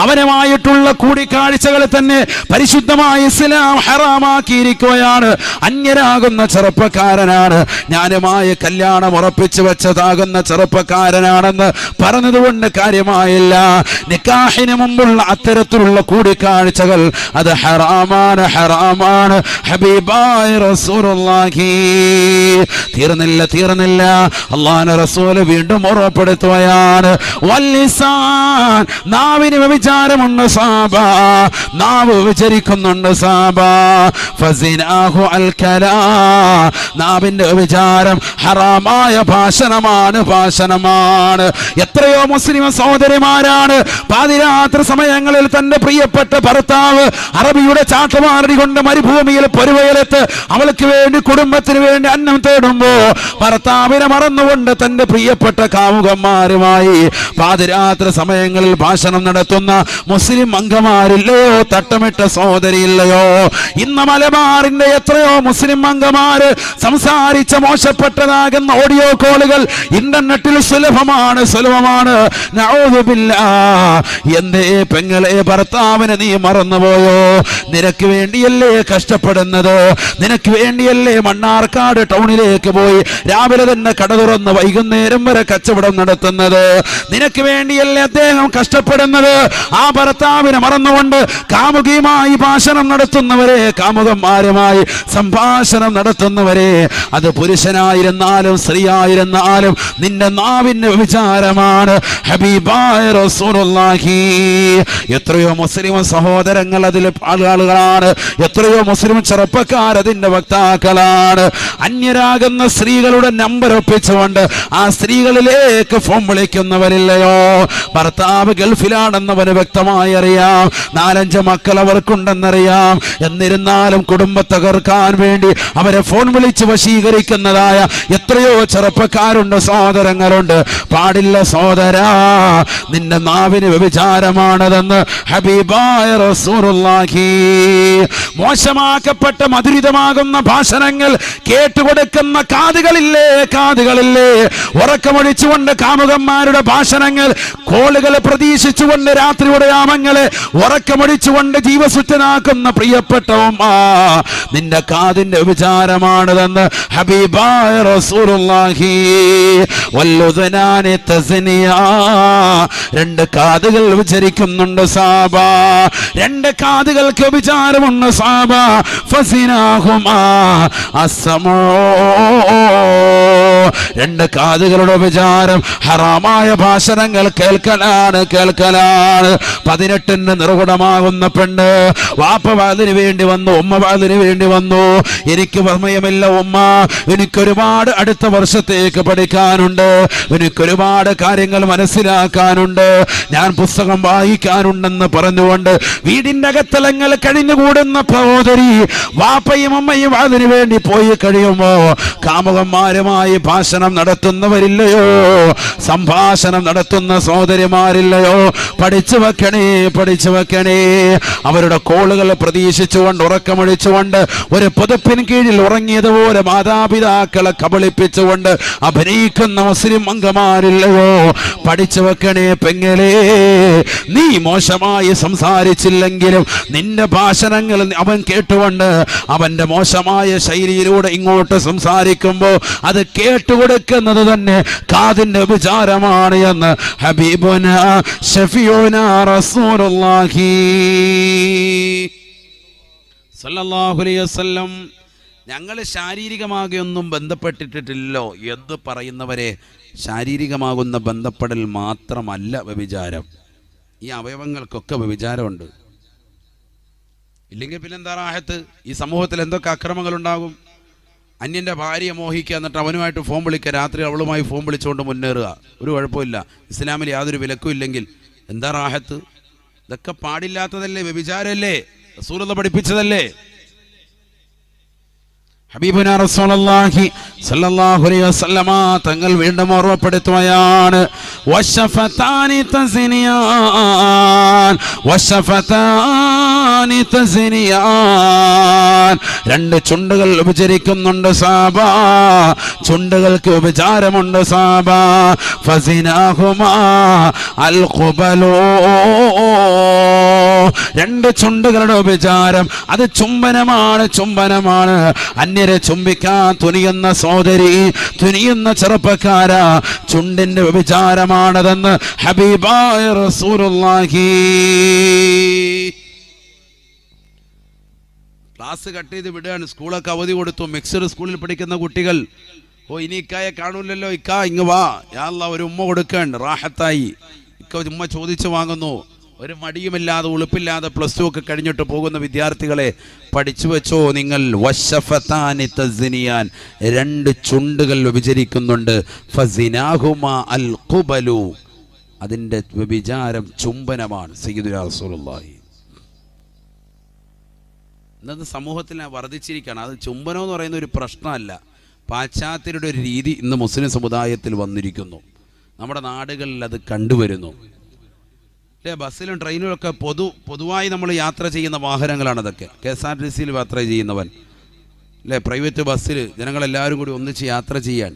[SPEAKER 1] അവനുമായിട്ടുള്ള കൂടിക്കാഴ്ചകൾ തന്നെ പരിശുദ്ധമായ ഇസ്ലാം ഹറാമാക്കിയിരിക്കുകയാണ്. അന്യരാകുന്ന ചെറുപ്പക്കാരനാണ്, ഞാനുമായി കല്യാണം ഉറപ്പിച്ചു വെച്ചതാകുന്ന ചെറുപ്പക്കാരനാണെന്ന് പറഞ്ഞതുകൊണ്ട് കാര്യമായില്ല. നിക്കാഹിന് മുമ്പുള്ള അത്തരത്തിലുള്ള കൂടിക്കാഴ്ചകൾ അത് ഹറാമാണ്, ഹറാമാണ്. ഹബീബായ റസൂലുള്ളാഹി തീർന്നില്ല. അല്ലാഹുവിന്റെ റസൂൽ വീണ്ടും ഓർമ്മപ്പെടുത്തുകയാണ്, വല്ലിസാൻ നാവിന് വ്യഭിചാരമുണ്ട് സഹാബാ, നാവ് വ്യഭിചരിക്കുന്നുണ്ട് സഹാബാ. ഫസിനാഹു അൽ കലാം, നാവിന്റെ വ്യഭിചാരം ഹറാമായ ഭാഷണമാണ്. എത്രയോ മുസ്ലിം സഹോദരിമാരാണ് പാതിരാത്രി സമയങ്ങളിൽ തന്റെ പ്രിയപ്പെട്ട ഭർത്താവ് അറബിയുടെ ചാട്ടമാറി കൊണ്ട് മരുഭൂമിയിൽ പൊരുവയലത്ത് അവൾക്ക് വേണ്ടി, കുടുംബത്തിന് വേണ്ടി അന്നം തേടുമ്പോ ഭർത്താവിനെ മറന്നുകൊണ്ട് തന്റെ പ്രിയപ്പെട്ട കാമുകന്മാരുമായി പാതിരാത്രി സമയങ്ങളിൽ ഭാഷണം നടത്തുന്ന മുസ്ലിം അംഗമാരില്ലയോ? തട്ടമിട്ട സഹോദരിയില്ലയോ? ഇന്ന് മലബാറിന്റെ എത്രയോ മുസ്ലിം അംഗമാര് സംസാരിച്ച മോശപ്പെട്ടതാകുന്ന ഓഡിയോ കോളുകൾ ഇന്റർനെറ്റിൽ സുലഭമായി സുലഭമാണ്. നഊദു ബില്ലാഹ്. എന്തേ പെങ്ങളെ ഭർത്താവിനെ നീ മറന്നുപോയോ? നിനക്ക് വേണ്ടിയല്ലേ കഷ്ടപ്പെടുന്നത്? നിനക്ക് വേണ്ടിയല്ലേ മണ്ണാർക്കാട് ടൗണിലേക്ക് പോയി രാവിലെ തന്നെ കട തുറന്ന് വൈകുന്നേരം വരെ കച്ചവടം നടത്തുന്നത്? നിനക്ക് വേണ്ടിയല്ലേ അദ്ദേഹം കഷ്ടപ്പെടുന്നത്? ആ ഭർത്താവിനെ മറന്നുകൊണ്ട് കാമുകിയുമായി ഭാഷണം നടത്തുന്നവരെ, കാമുകന്മാരുമായി സംഭാഷണം നടത്തുന്നവരെ, അത് പുരുഷനായിരുന്നാലും സ്ത്രീയായിരുന്നാലും നിന്റെ നാവിന്റെ വിചാരമാണ്. ഹബീബായ റസൂലുള്ളാഹി. എത്രയോ മുസ്ലിം സഹോദരങ്ങൾ അതിൽ ആളുകളാണ്, എത്രയോ മുസ്ലിം ചെറുപ്പക്കാർ അതിന്റെ വക്താക്കളാണ്. അന്യരാകുന്ന സ്ത്രീകളുടെ നമ്പർ ഒപ്പിച്ചുകൊണ്ട് ആ സ്ത്രീകളിലേക്ക് ഫോൺ വിളിക്കുന്നവരില്ലയോ? ഭർത്താവ് ഗൾഫിലാണെന്നവന് വ്യക്തമായി അറിയാം, 4-5 മക്കൾ അവർക്കുണ്ടെന്നറിയാം. എന്നിരുന്നാലും കുടുംബം തകർക്കാൻ വേണ്ടി അവരെ ഫോൺ വിളിച്ച് വശീകരിക്കുന്നതായ എത്രയോ ചെറുപ്പക്കാരുണ്ട്, സഹോദരങ്ങളുണ്ട്. പാടില്ല സഹോദരാ, നിന്റെ നാവിന് വ്യഭിചാരമാണതെന്ന് ഹബീബായ റസൂലുള്ളാഹി. മോശമാക്കപ്പെട്ട മധുരിതമാകുന്ന ഭാഷണങ്ങൾ കേട്ടുകൊടുക്കുന്ന കാതുകളില്ലേ, കാതുകളില്ലേ? ഉറക്കമൊഴിച്ചുകൊണ്ട് കാമുകന്മാരുടെ ഭാഷണങ്ങൾ, കോളുകളെ പ്രതീക്ഷിച്ചുകൊണ്ട് രാത്രിയുടെ യാമങ്ങളെ ഉറക്കമൊഴിച്ചുകൊണ്ട് ജീവസുറ്റനാക്കുന്ന പ്രിയപ്പെട്ടവമ്മ, നിന്റെ കാതിന്റെ വിചാരമാണതെന്ന് ഹബീബായ റസൂലുള്ളാഹി. വല്ലുദനാനി തസ്നിയാ. 2 കാതുകൾ വിചരിക്കുന്നുണ്ട് സാബ, 2 കാതുകൾക്ക് വിചാരമുണ്ട് സാബ. ഫസിനാഹുമാ അസ്സമോ. 2 കാതുകളുടെ വിചാരം ഹറാമായ ഭാഷണങ്ങൾ കേൾക്കലാണ്, കേൾക്കലാണ്. 18 നിർഗുണമാകുന്ന പെണ്ണ്, വാപ്പ വാതിന് വേണ്ടി വന്നു, ഉമ്മ വാതിന് വേണ്ടി വന്നു. എനിക്ക് സമയമില്ല ഉമ്മ, എനിക്കൊരുപാട് അടുത്ത വർഷത്തേക്ക് പഠിക്കാനുണ്ട്, എനിക്കൊരുപാട് കാര്യങ്ങൾ മനസ്സിലാക്കാനുണ്ട്, ഞാൻ പുസ്തകം വായിക്കാനുണ്ടെന്ന് പറഞ്ഞുകൊണ്ട് വീടിന്റെ അകത്തലങ്ങൾ കഴിഞ്ഞുകൂടുന്ന സഹോദരി, വാപ്പയും അമ്മയും അതിനു വേണ്ടി പോയി കഴിയുമ്പോ കാമുകന്മാരുമായി ഭാഷണം നടത്തുന്നവരില്ലയോ? സംഭാഷണം നടത്തുന്ന സഹോദരിമാരില്ലയോ? പഠിച്ചു വെക്കണേ, പഠിച്ചു വെക്കണേ. അവരുടെ കോളുകൾ പ്രതീക്ഷിച്ചുകൊണ്ട് ഉറക്കമൊഴിച്ചുകൊണ്ട് ഒരു പുതപ്പിന് കീഴിൽ ഉറങ്ങിയതുപോലെ മാതാപിതാക്കളെ കബളിപ്പിച്ചുകൊണ്ട് അഭിനയിക്കുന്ന മുസ്ലിം അംഗമാരില്ലയോ? പഠിച്ചു വെക്കണേ പെങ്ങളെ. നീ മോശമായി സംസാരിച്ചില്ലെങ്കിലും നിന്റെ ഭാഷണങ്ങൾ അവൻ കേട്ടുകൊണ്ട് അവന്റെ മോശമായ ശൈലിയിലൂടെ ഇങ്ങോട്ട് സംസാരിക്കുമ്പോൾ അത് കേട്ടുകൊടുക്കുന്നത് തന്നെ കാതിന്റെ വിചാരമാണ് എന്ന് ഹബീബുന ഷഫീഉന റസൂലുള്ളാഹി സല്ലല്ലാഹു അലൈഹി വസല്ലം. ഞങ്ങൾ ശാരീരികമാകെയൊന്നും ബന്ധപ്പെട്ടിട്ടില്ലല്ലോ എന്ന് പറയുന്നവരെ, ശാരീരികമാകുന്ന ബന്ധപ്പെടൽ മാത്രമല്ല വ്യഭിചാരം. ഈ അവയവങ്ങൾക്കൊക്കെ വ്യഭിചാരമുണ്ട്. ഇല്ലെങ്കിൽ പിന്നെന്താ റാഹത്ത്? ഈ സമൂഹത്തിൽ എന്തൊക്കെ അക്രമങ്ങളുണ്ടാകും? അന്യൻ്റെ ഭാര്യയെ മോഹിക്കുക, എന്നിട്ട് അവനുമായിട്ട് ഫോൺ വിളിക്കുക, രാത്രി അവളുമായി ഫോൺ വിളിച്ചുകൊണ്ട് മുന്നേറുക. ഒരു കുഴപ്പമില്ല, ഇസ്ലാമിൽ യാതൊരു വിലക്കും ഇല്ലെങ്കിൽ. എന്താ റാഹത്ത്? ഇതൊക്കെ പാടില്ലാത്തതല്ലേ, വ്യഭിചാരമല്ലേ, റസൂലുള്ളാഹി പഠിപ്പിച്ചതല്ലേ. ഹബീബുനാ റസൂലുള്ളാഹി സ്വല്ലല്ലാഹു അലൈഹി വസല്ലമ തങ്ങൾ വീണ്ടും ഓർമ്മപ്പെടുത്തുകയാണ്, വശഫതാനി തസ്നിയാൻ, വശഫതാനി തസ്നിയാൻ. 2 ചുണ്ടുകൾ ഉപചരിക്കുന്നുണ്ട് സാബ, ചുണ്ടുകൾക്ക് ഉപചാരമുണ്ട് സാബ. ഫസിനാഹുമാ അൽ ഖുബലോ. 2 ചുണ്ടുകളുടെ ഉപചാരം അത് ചുംബനമാണ്, ചുംബനമാണ്. അന്യരെ ചുംബിക്കാൻ തുനിയുന്ന സോദരി, തുനിയുന്ന ചെറുപ്പക്കാരാ, ചുണ്ടിന്റെ വ്യഭിചാരമാണതെന്ന് ഹബീബായ റസൂലുള്ളാഹി. ക്ലാസ് കട്ട് ചെയ്ത് വിടുകയാണ്, സ്കൂളൊക്കെ അവധി കൊടുത്തു. മിക്സഡ് സ്കൂളിൽ പഠിക്കുന്ന കുട്ടികൾ, ഇനി ഇക്കായെ കാണൂലല്ലോ, ഇക്ക ഇങ്ങ് വാ, യാ അല്ലാഹ് ഒരു ഉമ്മ കൊടുക്കണ്ട്, റാഹത്തായി. ഇക്ക ഉമ്മ ചോദിച്ചു വാങ്ങുന്നു. ഒരു മടിയുമില്ലാതെ ഉളുപ്പില്ലാതെ +2 ഒക്കെ കഴിഞ്ഞിട്ട് പോകുന്ന വിദ്യാർത്ഥികളെ, പഠിച്ചു വെച്ചോ നിങ്ങൾ. വശഫതാനി തസ്നിയാൻ, 2 ചുണ്ടുകൾ വ്യഭിചരിക്കുന്നുണ്ട്. ഫസിനാഹുമാ അൽ ഖുബലു, അതിൻ്റെ വ്യഭിചാരം ചുംബനമാണ്. സയ്യിദുനാ റസൂലുള്ളാഹി. ഇന്നത്തെ സമൂഹത്തിൽ വർദ്ധിച്ചിരിക്കുകയാണ്. അത് ചുംബനം എന്ന് പറയുന്ന ഒരു പ്രശ്നമല്ല, പാശ്ചാത്യരുടെ ഒരു രീതി ഇന്ന് മുസ്ലിം സമുദായത്തിൽ വന്നിരിക്കുന്നു. നമ്മുടെ നാടുകളിൽ അത് കണ്ടുവരുന്നു. അല്ലേ, ബസ്സിലും ട്രെയിനിലൊക്കെ പൊതുവായി നമ്മൾ യാത്ര ചെയ്യുന്ന വാഹനങ്ങളാണ് അതൊക്കെ. KSRTC യാത്ര ചെയ്യുന്നവൻ, അല്ലേ, പ്രൈവറ്റ് ബസ്സിൽ ജനങ്ങളെല്ലാവരും കൂടി ഒന്നിച്ച് യാത്ര ചെയ്യാൻ,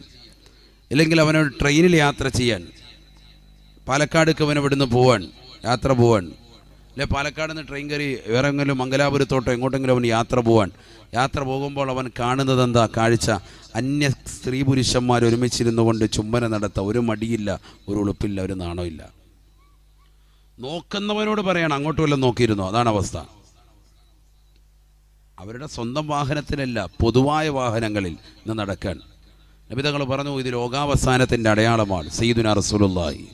[SPEAKER 1] അല്ലെങ്കിൽ അവനോട് ട്രെയിനിൽ യാത്ര ചെയ്യാൻ, പാലക്കാടേക്ക് അവൻ ഇവിടുന്ന് പോവാൻ, യാത്ര പോവാൻ, അല്ലെ പാലക്കാട് നിന്ന് ട്രെയിൻ കയറി വേറെ എങ്ങനെയും മംഗലാപുരത്തോട്ടോ എങ്ങോട്ടെങ്കിലും അവൻ യാത്ര പോവാൻ. യാത്ര പോകുമ്പോൾ അവൻ കാണുന്നത് എന്താ കാഴ്ച? അന്യ സ്ത്രീ പുരുഷന്മാർ ഒരുമിച്ചിരുന്നു കൊണ്ട് ചുംബന നടത്താം. ഒരു മടിയില്ല, ഒരു ഉളുപ്പില്ല, ഒരു നാണമില്ല. നോക്കുന്നവനോട് പറയണം അങ്ങോട്ട് വല്ലതും നോക്കിയിരുന്നോ? അതാണ് അവസ്ഥ. അവരുടെ സ്വന്തം വാഹനത്തിലല്ല, പൊതുവായ വാഹനങ്ങളിൽ ഇന്ന് നടക്കാൻ. നബി തങ്ങൾ പറഞ്ഞു, ഇത് ലോകാവസാനത്തിൻ്റെ അടയാളമാണ്. സയ്യിദുനാ റസൂലുള്ളാഹി